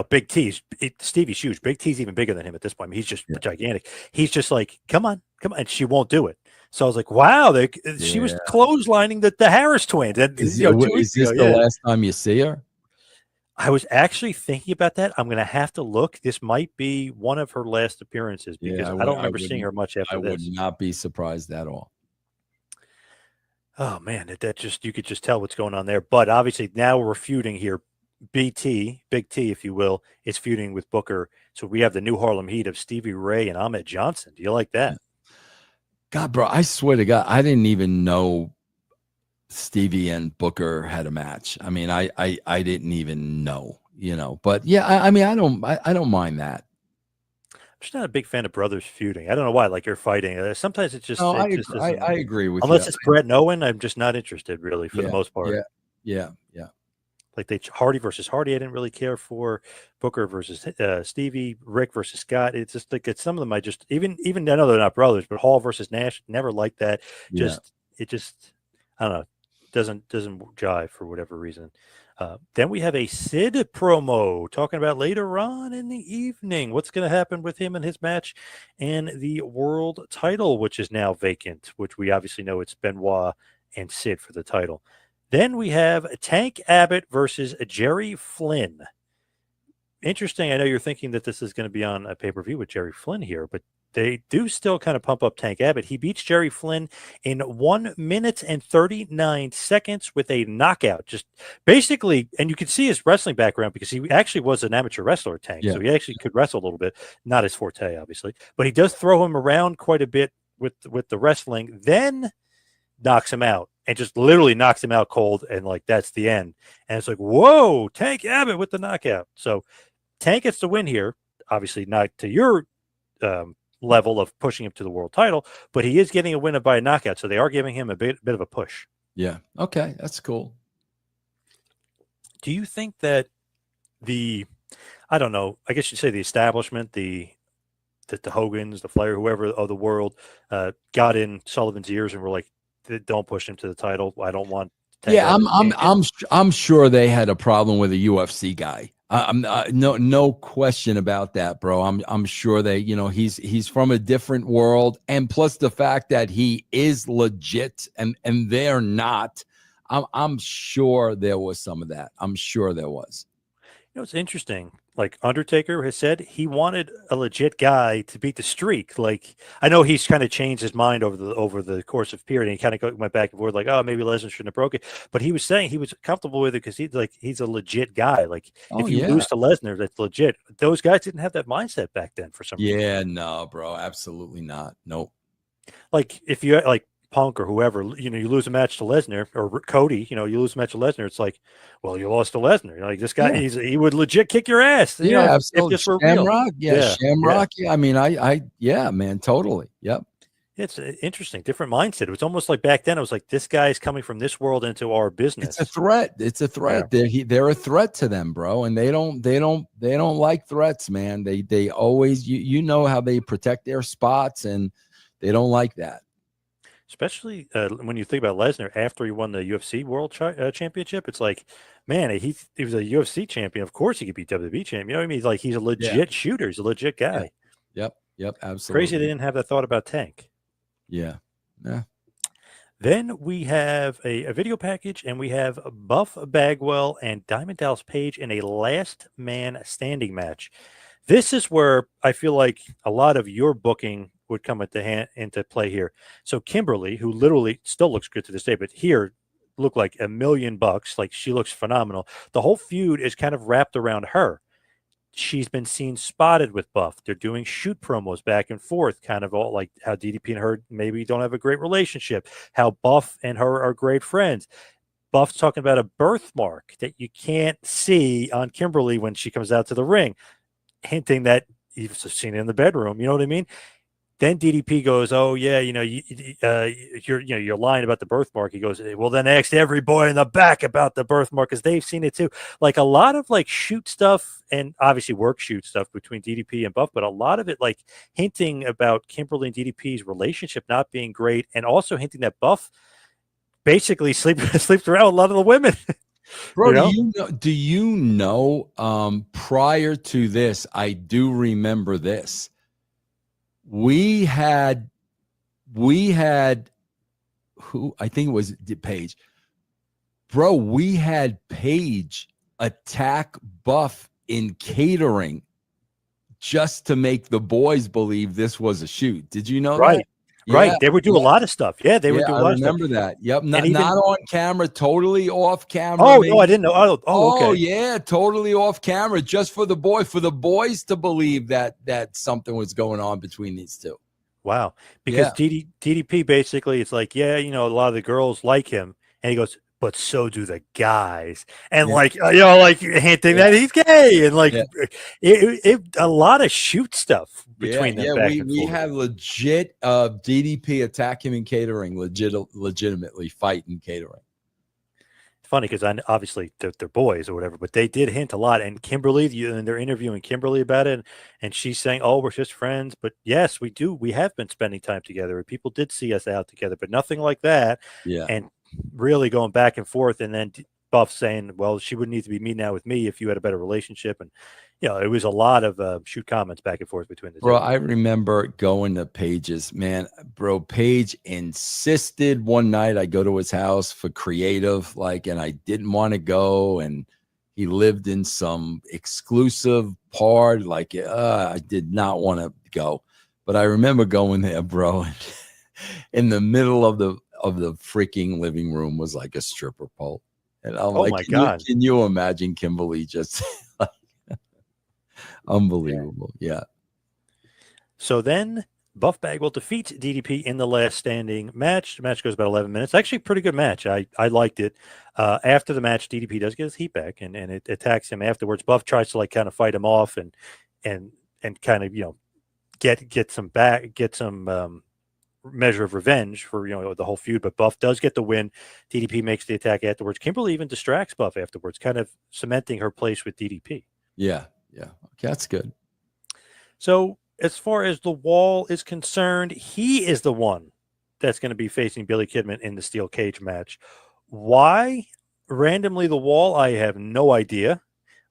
Big T's, Stevie's huge. Big T's even bigger than him at this point. I mean, he's just gigantic. He's just like, come on. And she won't do it. So I was like, wow, she was clotheslining the Harris twins. And, is this the last time you see her? I was actually thinking about that. I'm going to have to look. This might be one of her last appearances because I don't remember seeing her much after this. I would not be surprised at all. Oh, man, you could just tell what's going on there. But obviously now we're feuding here. Big T, if you will, is feuding with Booker. So we have the new Harlem Heat of Stevie Ray and Ahmed Johnson. Do you like that? God, bro, I swear to God, I didn't even know Stevie and Booker had a match. I mean, I didn't even know, but yeah, I mean, I don't mind that. I'm just not a big fan of brothers feuding. I don't know why. Like you're fighting. Sometimes it's just. No, I agree with unless you. it's Brett and Owen, I'm just not interested really for the most part. Yeah. Like Hardy versus Hardy, I didn't really care for. Booker versus Stevie, Rick versus Scott. It's just like some of them I just even I know they're not brothers, but Hall versus Nash, never liked that. It just I don't know, doesn't jive for whatever reason. Then we have a Sid promo talking about later on in the evening what's going to happen with him and his match and the world title, which is now vacant, which we obviously know it's Benoit and Sid for the title. Then we have Tank Abbott versus Jerry Flynn. Interesting. I know you're thinking that this is going to be on a pay-per-view with Jerry Flynn here, but they do still kind of pump up Tank Abbott. He beats Jerry Flynn in 1 minute and 39 seconds with a knockout. Just basically, and you can see his wrestling background because he actually was an amateur wrestler, Tank. Yeah. So he actually could wrestle a little bit. Not his forte, obviously, but he does throw him around quite a bit with the wrestling. Then knocks him out and just literally knocks him out cold, and like that's the end. And it's like, whoa, Tank Abbott with the knockout. So Tank gets the win here. Obviously, not to your level of pushing him to the world title, but he is getting a win by a knockout. So they are giving him a bit of a push. Yeah. Okay. That's cool. Do you think that I don't know, I guess you'd say the establishment, that the Hogans, the Flair, whoever of the world got in Sullivan's ears and were like, don't push him to the title. I don't want. Yeah, I'm sure they had a problem with a UFC guy. No question about that, bro. I'm sure they, he's from a different world, and plus the fact that he is legit and they're not. I'm sure there was some of that. I'm sure there was. It's interesting. Like Undertaker has said, he wanted a legit guy to beat the streak. Like I know he's kind of changed his mind over the course of period, and he kind of went back and forth, like, oh, maybe Lesnar shouldn't have broke it. But he was saying he was comfortable with it because he's a legit guy. Like if you lose to Lesnar, that's legit. Those guys didn't have that mindset back then for some reason. Yeah, no, bro, absolutely not. Nope. Like if you like Punk or whoever, you lose a match to Lesnar or Cody, you lose a match to Lesnar. It's like, well, you lost to Lesnar. Like this guy, he would legit kick your ass. Absolutely. If this were Shamrock, real. Shamrock. Yeah. I mean, yeah, man, totally. Yep. It's interesting, different mindset. It was almost like back then. It was like this guy's coming from this world into our business. It's a threat. It's a threat. Yeah. They're a threat to them, bro, and they don't like threats, man. They always you know how they protect their spots, and they don't like that. Especially when you think about Lesnar after he won the UFC World Championship, it's like, man, he was a UFC champion. Of course, he could be WWE champion. You know what I mean? Like he's a legit shooter. He's a legit guy. Yeah. Yep. Absolutely. Crazy they didn't have that thought about Tank. Yeah. Then we have a video package, and we have Buff Bagwell and Diamond Dallas Page in a last man standing match. This is where I feel like a lot of your booking would come into play here. So Kimberly, who literally still looks good to this day, but here looked like $1 million. Like she looks phenomenal. The whole feud is kind of wrapped around her. She's been seen spotted with Buff. They're doing shoot promos back and forth, kind of all like how DDP and her maybe don't have a great relationship, how Buff and her are great friends. Buff's talking about a birthmark that you can't see on Kimberly when she comes out to the ring, hinting that you've seen it in the bedroom. You know what I mean? Then DDP goes, oh, yeah, you're lying about the birthmark. He goes, well, then ask every boy in the back about the birthmark because they've seen it too. Like a lot of like shoot stuff and obviously work shoot stuff between DDP and Buff, but a lot of it like hinting about Kimberly and DDP's relationship not being great, and also hinting that Buff basically sleeps around with a lot of the women. Bro, do you know prior to this, I do remember this. We had who I think it was Paige. Bro, we had Paige attack Buff in catering just to make the boys believe this was a shoot. Did you know that? Right. They would do a lot of stuff. Yeah, they would do a lot of stuff. I remember that. Yep. Not on camera, totally off camera. Oh, no, I didn't know. Oh, okay. Yeah, totally off camera, just for the boys to believe that something was going on between these two. Wow. Because DDP basically, it's like, a lot of the girls like him. And he goes, but so do the guys. And like hinting that he's gay. And like a lot of shoot stuff between them. We have legit DDP attack him in catering, legitimately fight in catering. Funny because obviously they're boys or whatever, but they did hint a lot. And Kimberly, and they're interviewing Kimberly about it, and she's saying, "Oh, we're just friends." But yes, we do. We have been spending time together. People did see us out together, but nothing like that. Yeah. And really going back and forth, and then Buff saying, "Well, she wouldn't need to be meeting out with me if you had a better relationship." And it was a lot of shoot comments back and forth between the two. Bro, I remember going to Page's, man. Bro, Page insisted one night I go to his house for creative, and I didn't want to go, and he lived in some exclusive part, I did not want to go. But I remember going there, bro. And in the middle of the freaking living room was like a stripper pole. And I'm Oh like, my God. can you imagine Kimberly just like, Yeah. unbelievable? Yeah. So then Buff Bagwell defeats DDP in the last standing match. The match goes about 11 minutes. Actually, pretty good match. I liked it. After the match, DDP does get his heat back and it attacks him afterwards. Buff tries to like kind of fight him off and and kind of get some measure of revenge for the whole feud. But Buff does get the win. DDP makes the attack afterwards. Kimberly even distracts Buff afterwards, kind of cementing her place with DDP. Yeah. Yeah. Okay, that's good. So as far as the Wall is concerned, he is the one that's going to be facing Billy Kidman in the steel cage match. Why randomly the Wall? I have no idea.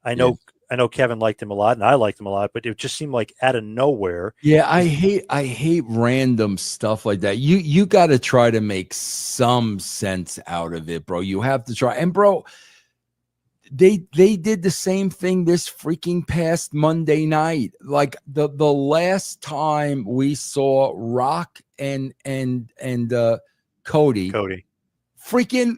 I Yeah. know I know Kevin liked him a lot and I liked him a lot, but it just seemed like out of nowhere. Yeah, I hate random stuff like that. You got to try to make some sense out of it, bro. You have to try. And bro, they did the same thing this freaking past Monday night. Like the last time we saw Rock and Cody, freaking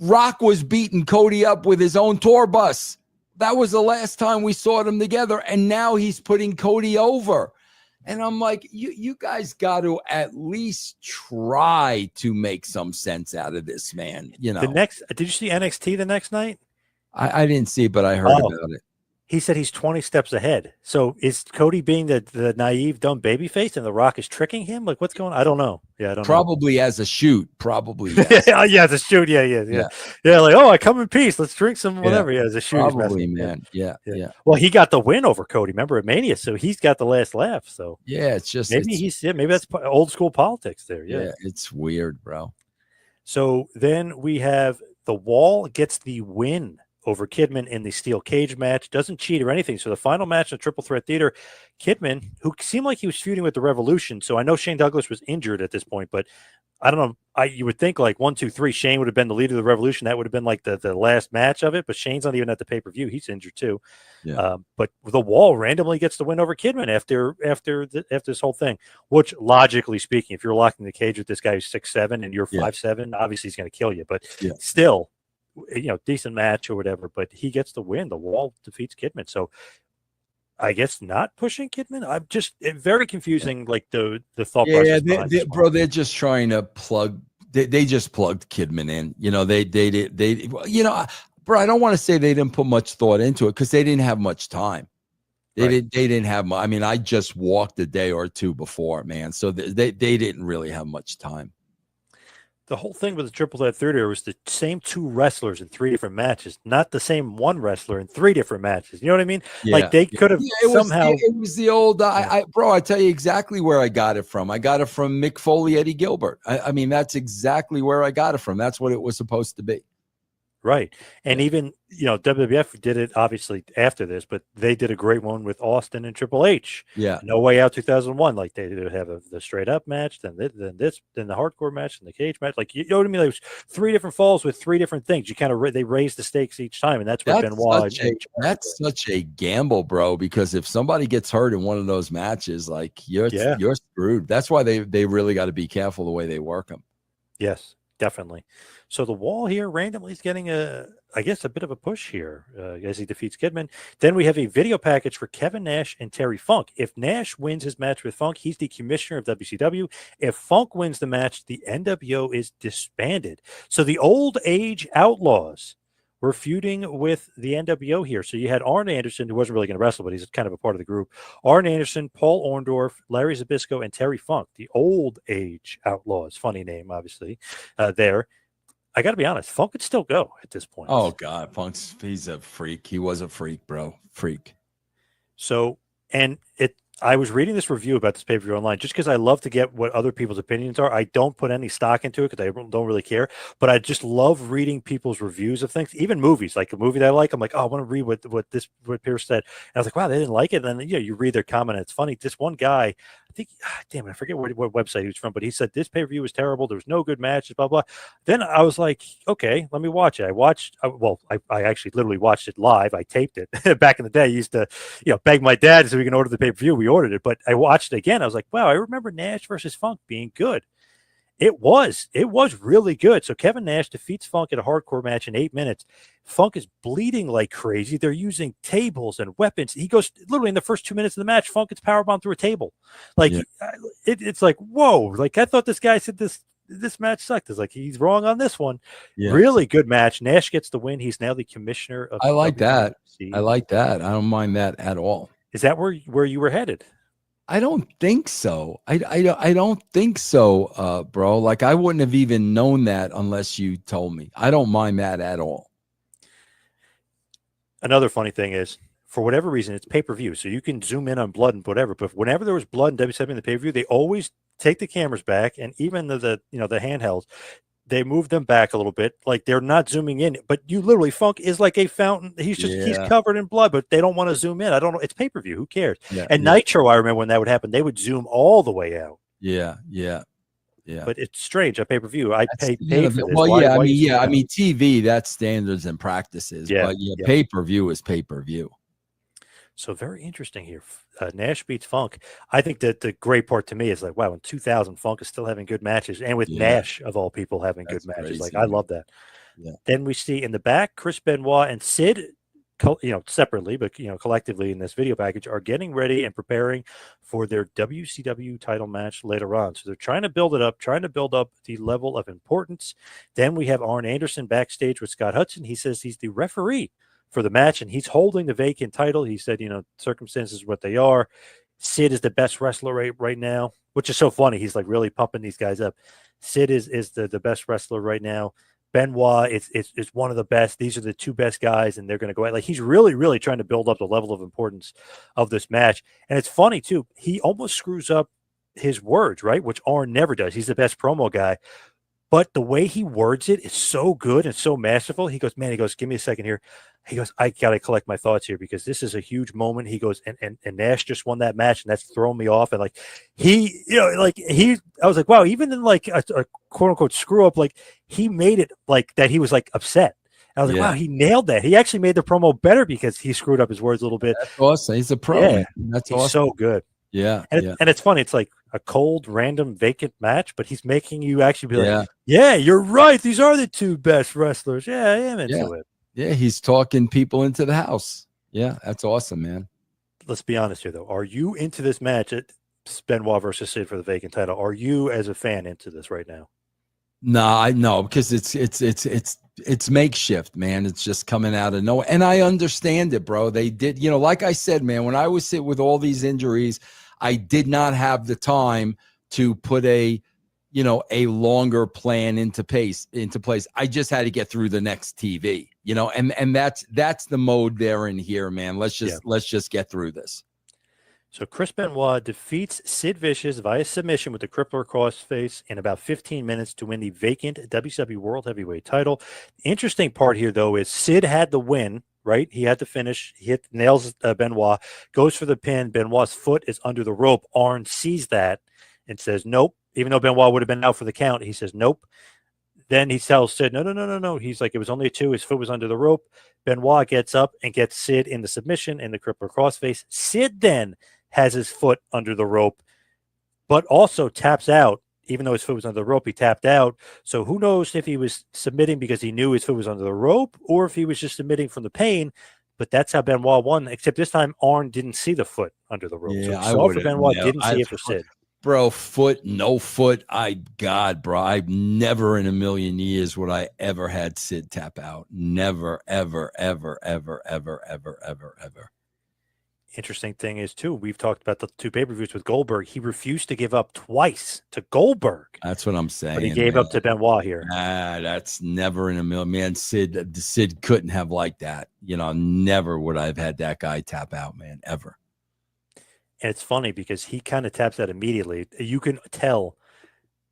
Rock was beating Cody up with his own tour bus. That was the last time we saw them together, and now he's putting Cody over. And I'm like, you guys got to at least try to make some sense out of this, man. Did you see NXT the next night? I didn't see it, but I heard about it. He said he's 20 steps ahead. So is Cody being the naive, dumb babyface and The Rock is tricking him? Like, what's going on? I don't know. Yeah, I don't Probably know. as a shoot. Probably. Yes. Yeah, as a shoot. Yeah. Yeah, like, oh, I come in peace. Let's drink some whatever. Yeah, as a shoot. Probably, man. Yeah. Well, he got the win over Cody, remember, at Mania, so he's got the last laugh. So yeah, it's just maybe maybe that's old school politics there. Yeah, it's weird, bro. So then we have the Wall gets the win over Kidman in the steel cage match, doesn't cheat or anything. So the final match in the Triple Threat Theater, Kidman, who seemed like he was feuding with the Revolution. So I know Shane Douglas was injured at this point, but I don't know. You would think like 1, 2, 3, Shane would have been the leader of the Revolution. That would have been like the last match of it, but Shane's not even at the pay-per-view. He's injured too. Yeah. But the Wall randomly gets the win over Kidman after this whole thing, which logically speaking, if you're locked in the cage with this guy who's 6'7" and you're 5'7", obviously he's going to kill you, but still, decent match or whatever, but he gets the win. The Wall defeats Kidman. So I guess not pushing Kidman. I'm just very confusing, like the thought process. Yeah, bro, they're just trying to plug. They just plugged Kidman in. They bro, I don't want to say they didn't put much thought into it because they didn't have much time. They didn't have. I mean, I just walked a day or two before, man. So they didn't really have much time. The whole thing with the Triple Threat Theater was the same 2 wrestlers in 3 different matches, not the same 1 wrestler in 3 different matches. You know what I mean? Yeah. Like they could have somehow. It was the old. Bro, I tell you exactly where I got it from. I got it from Mick Foley, Eddie Gilbert. I mean, that's exactly where I got it from. That's what it was supposed to be. Right. And even, WWF did it obviously after this, but they did a great one with Austin and Triple H. Yeah. No Way Out 2001. Like they would have the straight up match, then the hardcore match, and the cage match. Like, you know what I mean? Like, it was 3 different falls with 3 different things. You kind of, they raised the stakes each time. And that's what Benoit. That's such a gamble, bro, because if somebody gets hurt in one of those matches, like you're screwed. That's why they really got to be careful the way they work them. Yes. Definitely. So the Wall here randomly is getting a bit of a push here as he defeats Kidman. Then we have a video package for Kevin Nash and Terry Funk. If Nash wins his match with Funk, he's the commissioner of WCW. If Funk wins the match, the NWO is disbanded. So the Old Age Outlaws were feuding with the NWO here. So you had Arn Anderson, who wasn't really going to wrestle, but he's kind of a part of the group. Arn Anderson, Paul Orndorff, Larry Zbyszko, and Terry Funk, the Old Age Outlaws. Funny name, obviously, there. I got to be honest, Funk could still go at this point. Oh, God. He's a freak. He was a freak, bro. Freak. So, I was reading this review about this pay-per-view online just because I love to get what other people's opinions are. I don't put any stock into it because I don't really care, but I just love reading people's reviews of things, even movies. Like a movie that I like, I'm like, oh, I want to read what Pierce said. And I was like, wow, they didn't like it. And then you read their comment. And it's funny. This one guy, I think, damn it, I forget what website he was from, but he said this pay-per-view was terrible. There was no good matches, blah, blah. Then I was like, okay, let me watch it. I actually literally watched it live. I taped it back in the day. I used to, beg my dad so we can order the pay-per-view. we ordered it, but I watched it again. I was like, wow, I remember Nash versus Funk being good. It was really good. So Kevin Nash defeats Funk at a hardcore match in 8 minutes. Funk is bleeding like crazy. They're using tables and weapons. He goes literally in the first 2 minutes of the match. Funk gets powerbombed through a table. Like Yeah. it's like, whoa! Like I thought this guy said this match sucked. It's like he's wrong on this one. Yeah. Really good match. Nash gets the win. He's now the commissioner of I the like that. WCW. I like that. I don't mind that at all. Is that where you were headed? I don't think so. I don't think so, bro. Like I wouldn't have even known that unless you told me. I don't mind that at all. Another funny thing is, for whatever reason, it's pay-per-view, so you can zoom in on blood and whatever. But whenever there was blood in WCW in the pay-per-view, they always take the cameras back, and even the handhelds, they move them back a little bit, like they're not zooming in. But you literally, Funk is like a fountain. He's covered in blood, but they don't want to zoom in. I don't know. It's pay-per-view. Who cares? Yeah, and Nitro, I remember when that would happen, they would zoom all the way out. Yeah. But it's strange on pay-per-view. I pay for this. Well, why I mean, TV, that's standards and practices. Yeah, but pay-per-view is pay-per-view. So very interesting here. Nash beats Funk. I think that the great part to me is like, wow, in 2000, Funk is still having good matches, and with Nash of all people having good matches. Crazy, like I love that. Yeah. Then we see in the back, Chris Benoit and Sid, separately, but collectively in this video package, are getting ready and preparing for their WCW title match later on. So they're trying to build it up, trying to build up the level of importance. Then we have Arn Anderson backstage with Scott Hudson. He says he's the referee for the match, and he's holding the vacant title. He said, circumstances what they are. Sid is the best wrestler right now, which is so funny. He's like really pumping these guys up. Sid is the best wrestler right now. Benoit is one of the best. These are the two best guys, and they're going to go out. Like he's really, really trying to build up the level of importance of this match. And it's funny too. He almost screws up his words, right? Which Arn never does. He's the best promo guy. But the way he words it is so good and so masterful. He goes, give me a second here. He goes, I got to collect my thoughts here because this is a huge moment. He goes, and Nash just won that match, and that's thrown me off. And like I was like, wow, even in like a quote unquote screw up, like he made it like that. He was like upset. And I was like, wow, he nailed that. He actually made the promo better because he screwed up his words a little bit. That's awesome. He's a pro. Yeah, that's he's awesome. So good. Yeah. And it's funny. It's like a cold, random, vacant match, but he's making you actually be like, yeah, you're right. These are the two best wrestlers. Yeah, I am into it. Yeah, he's talking people into the house. Yeah, that's awesome, man. Let's be honest here, though. Are you into this match at Benoit versus Sid for the vacant title? Are you, as a fan, into this right now? No, because it's makeshift, man. It's just coming out of nowhere. And I understand it, bro. They did, like I said, man, when I was hit with all these injuries, I did not have the time to put a longer plan into place. I just had to get through the next TV, and that's the mode they're in here, man. Let's just get through this. So Chris Benoit defeats Sid Vicious via submission with the crippler crossface in about 15 minutes to win the vacant WCW World Heavyweight title. The interesting part here, though, is Sid had the win, right? He had to finish. He nails Benoit, goes for the pin. Benoit's foot is under the rope. Arn sees that and says, nope. Even though Benoit would have been out for the count, he says, nope. Then he tells Sid, no. He's like, it was only a 2. His foot was under the rope. Benoit gets up and gets Sid in the submission in the crippler crossface. Sid then has his foot under the rope, but also taps out. Even though his foot was under the rope, he tapped out. So who knows if he was submitting because he knew his foot was under the rope or if he was just submitting from the pain. But that's how Benoit won, except this time Arn didn't see the foot under the rope. Yeah, so he saw for Benoit, didn't see it for Sid. Bro, foot, no foot. Bro, I've never in a million years would I ever had Sid tap out. Never, ever, ever, ever, ever, ever, ever, ever. Interesting thing is, too, we've talked about the 2 pay-per-views with Goldberg. He refused to give up twice to Goldberg. That's what I'm saying. But he gave up to Benoit here. That's never in a million. Man, Sid couldn't have liked that. Never would I have had that guy tap out, man, ever. And it's funny because he kind of taps out immediately. You can tell,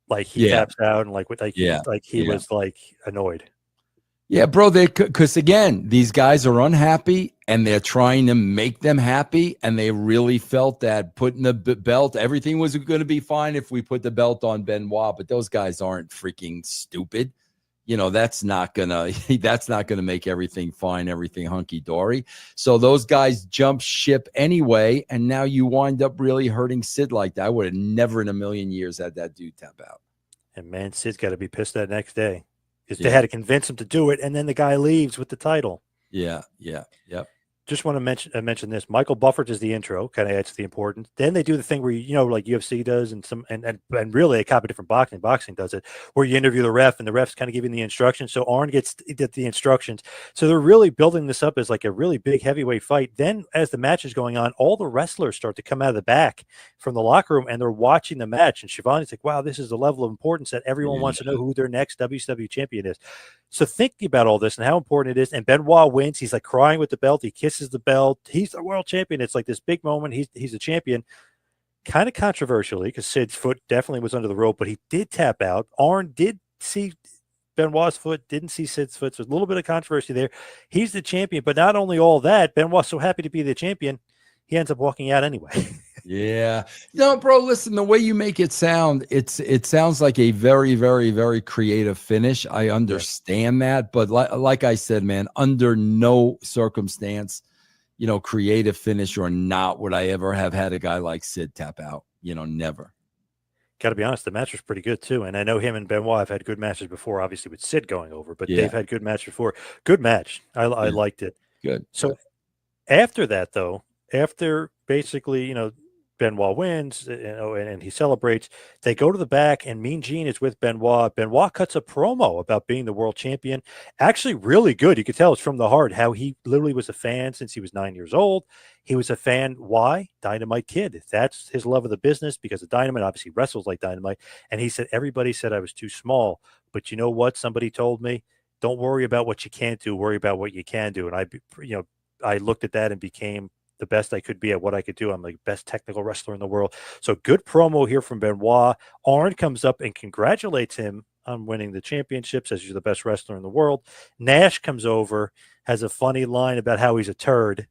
like, he taps out and he was like annoyed. Yeah, bro, because again, these guys are unhappy and they're trying to make them happy. And they really felt that putting the belt, everything was going to be fine if we put the belt on Benoit. But those guys aren't freaking stupid. that's not gonna that's not gonna make everything fine, everything hunky dory. So those guys jump ship anyway, and now you wind up really hurting Sid like that. I would have never in a million years had that dude tap out. And man, Sid's got to be pissed that next day because they Yeah, had to convince him to do it, and then the guy leaves with the title. yeah, yeah, yep. Just want to mention this. Michael Buffett is the intro, kind of adds to the importance. Then they do the thing where like UFC does, and and really a copy different boxing. Boxing does it, where you interview the ref, and the ref's kind of giving the instructions. So Arn gets the instructions. So they're really building this up as like a really big heavyweight fight. Then as the match is going on, all the wrestlers start to come out of the back from the locker room, and they're watching the match. And Shivani's like, "Wow, this is the level of importance that everyone Yeah. wants to know who their next WCW champion is." So thinking about all this and how important it is, and Benoit wins. He's like crying with the belt. He kisses the belt. He's the world champion. It's like this big moment. He's a champion. Kind of controversially, because Sid's foot definitely was under the rope, but he did tap out. Arn did see Benoit's foot, didn't see Sid's foot. So a little bit of controversy there. He's the champion, but not only all that, Benoit's so happy to be the champion, he ends up walking out anyway. Yeah. No, bro, listen, the way you make it sound, it sounds like a very, very, very creative finish. I understand that, but like I said, man, under no circumstance, creative finish or not would I ever have had a guy like Sid tap out. Never. Got to be honest, the match was pretty good too. And I know him and Benoit have had good matches before, obviously with Sid going over, but they've had good matches before. Good match. I liked it. Good. So after that, though, after basically, Benoit wins, and he celebrates. They go to the back, and Mean Gene is with Benoit. Benoit cuts a promo about being the world champion. Actually, really good. You could tell it's from the heart how he literally was a fan since he was 9 years old. He was a fan. Why? Dynamite Kid. That's his love of the business because of Dynamite. Obviously, wrestles like Dynamite. And he said, everybody said I was too small. But you know what? Somebody told me, don't worry about what you can't do. Worry about what you can do. And I looked at that and became the best I could be at what I could do. I'm the best technical wrestler in the world. So good promo here from Benoit. Arn comes up and congratulates him on winning the championship, says you're the best wrestler in the world. Nash comes over, has a funny line about how he's a turd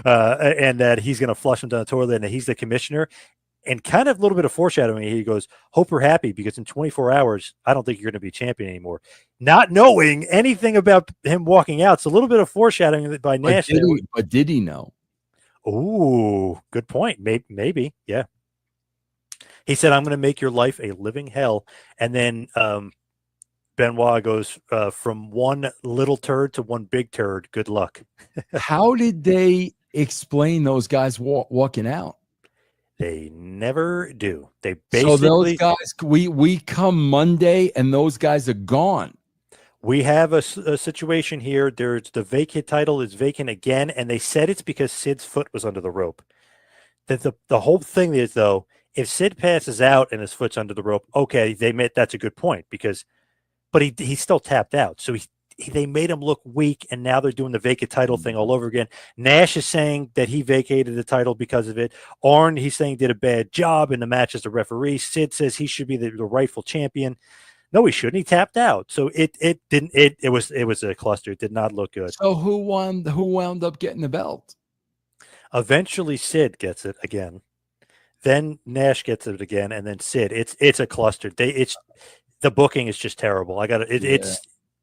and that he's going to flush him down the toilet and that he's the commissioner. And kind of a little bit of foreshadowing. He goes, hope you're happy because in 24 hours, I don't think you're going to be champion anymore. Not knowing anything about him walking out. So a little bit of foreshadowing by Nash. But did he know? Oh, good point. Maybe. Yeah. He said, I'm going to make your life a living hell. And then Benoit goes from one little turd to one big turd. Good luck. How did they explain those guys walking out? They never do. They basically. So those guys, we come Monday and those guys are gone. We have a situation here. There's the vacant title is vacant again, and they said it's because Sid's foot was under the rope. The whole thing is, though, if Sid passes out and his foot's under the rope, okay, that's a good point but he still tapped out. So they made him look weak, and now they're doing the vacant title thing all over again. Nash is saying that he vacated the title because of it. Arn, he's saying, did a bad job in the match as the referee. Sid says he should be the rightful champion. No, he shouldn't. He tapped out. So it was a cluster. It did not look good. So who wound up getting the belt? Eventually Sid gets it again. Then Nash gets it again, and then Sid. It's a cluster. The booking is just terrible.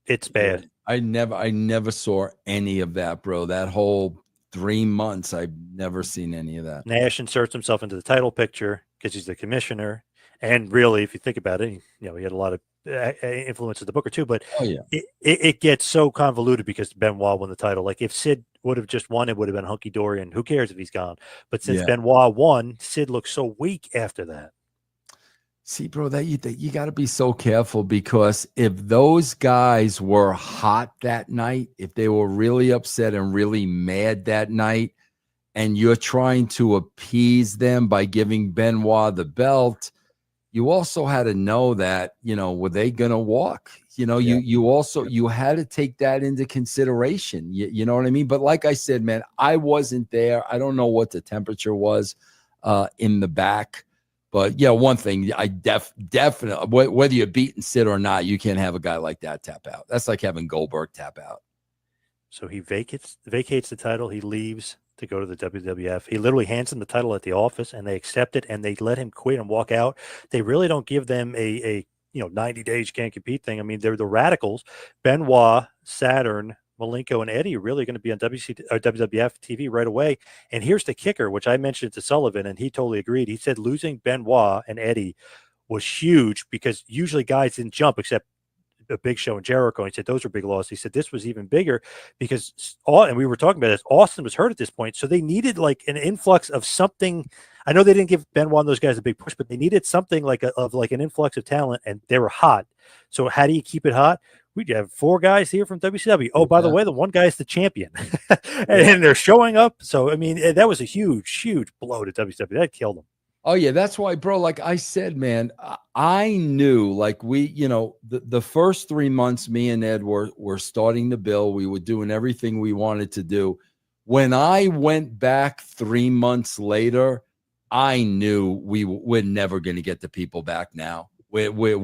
It's bad. I never saw any of that, bro. That whole 3 months, I've never seen any of that. Nash inserts himself into the title picture because he's the commissioner. And really, if you think about it, he had a lot of influence of the Booker too. But it gets so convoluted because Benoit won the title. Like if Sid would have just won, it would have been hunky dory, and who cares if he's gone? But since Benoit won, Sid looks so weak after that. See, bro, that you got to be so careful because if those guys were hot that night, if they were really upset and really mad that night, and you're trying to appease them by giving Benoit the belt, you also had to know that, were they going to walk? You had to take that into consideration. You know what I mean? But like I said, man, I wasn't there. I don't know what the temperature was in the back. But yeah, one thing I definitely, whether you're beaten Sid or not, you can't have a guy like that tap out. That's like having Goldberg tap out. So he vacates the title. He leaves to go to the WWF. He literally hands him the title at the office, and they accept it, and they let him quit and walk out. They really don't give them a 90 days can't compete thing. I mean, they're the Radicals, Benoit, Saturn, Malenko, and Eddie are really going to be on WWF TV right away. And here's the kicker, which I mentioned to Sullivan, and he totally agreed. He said losing Benoit and Eddie was huge because usually guys didn't jump except a Big Show and Jericho. And he said those were big losses. He said this was even bigger because and we were talking about this. Austin was hurt at this point, so they needed like an influx of something. I know they didn't give Benoit and those guys a big push, but they needed something like an influx of talent, and they were hot. So how do you keep it hot? We have 4 guys here from WCW. Oh, by the way, the one guy is the champion, and they're showing up. So I mean, that was a huge blow to WCW. That killed them. Oh yeah, that's why, bro. Like I said, man, I knew like the first 3 months, me and Ed were starting to build. We were doing everything we wanted to do. When I went back 3 months later, I knew we're never going to get the people back. Now we were,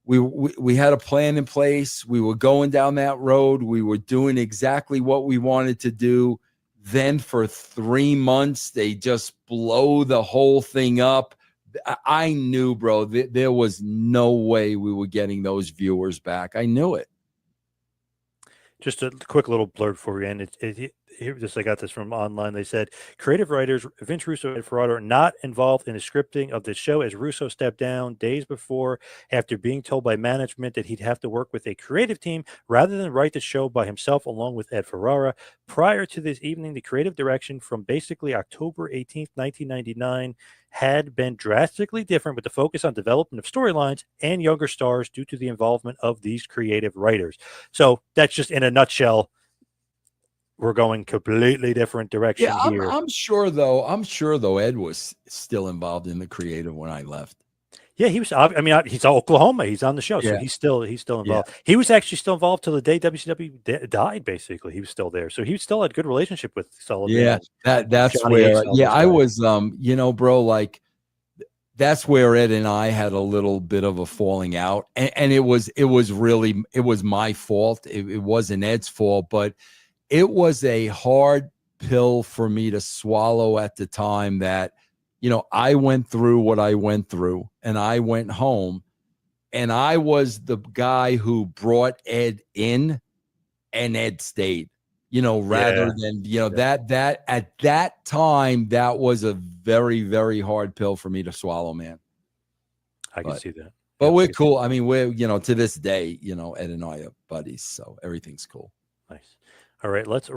we had a plan in place. We were going down that road. We were doing exactly what we wanted to do. Then for 3 months, they just blow the whole thing up. I knew, bro, there was no way we were getting those viewers back. I knew it. Just a quick little blurb for you, and I got this from online. They said creative writers Vince Russo and Ferraro are not involved in the scripting of the show, as Russo stepped down days before after being told by management that he'd have to work with a creative team rather than write the show by himself along with Ed Ferrara. Prior to this evening, the creative direction from basically October 18th, 1999 had been drastically different, with the focus on development of storylines and younger stars due to the involvement of these creative writers. So that's just in a nutshell. We're going completely different direction here. I'm sure though Ed was still involved in the creative when I left. Yeah, he was. I mean, he's Oklahoma. He's on the show, so he's still involved. Yeah. He was actually still involved till the day WCW died. Basically, he was still there, so he still had a good relationship with Sullivan. Yeah, that's where. I was. Bro, like that's where Ed and I had a little bit of a falling out, and it was my fault. It wasn't Ed's fault, but it was a hard pill for me to swallow at the time that. I went through what I went through, and I went home, and I was the guy who brought Ed in, and Ed stayed, rather than, that at that time, that was a very, very hard pill for me to swallow, man. I can see that. But we're cool. I mean, we're, to this day, Ed and I are buddies, so everything's cool. Nice. All right, let's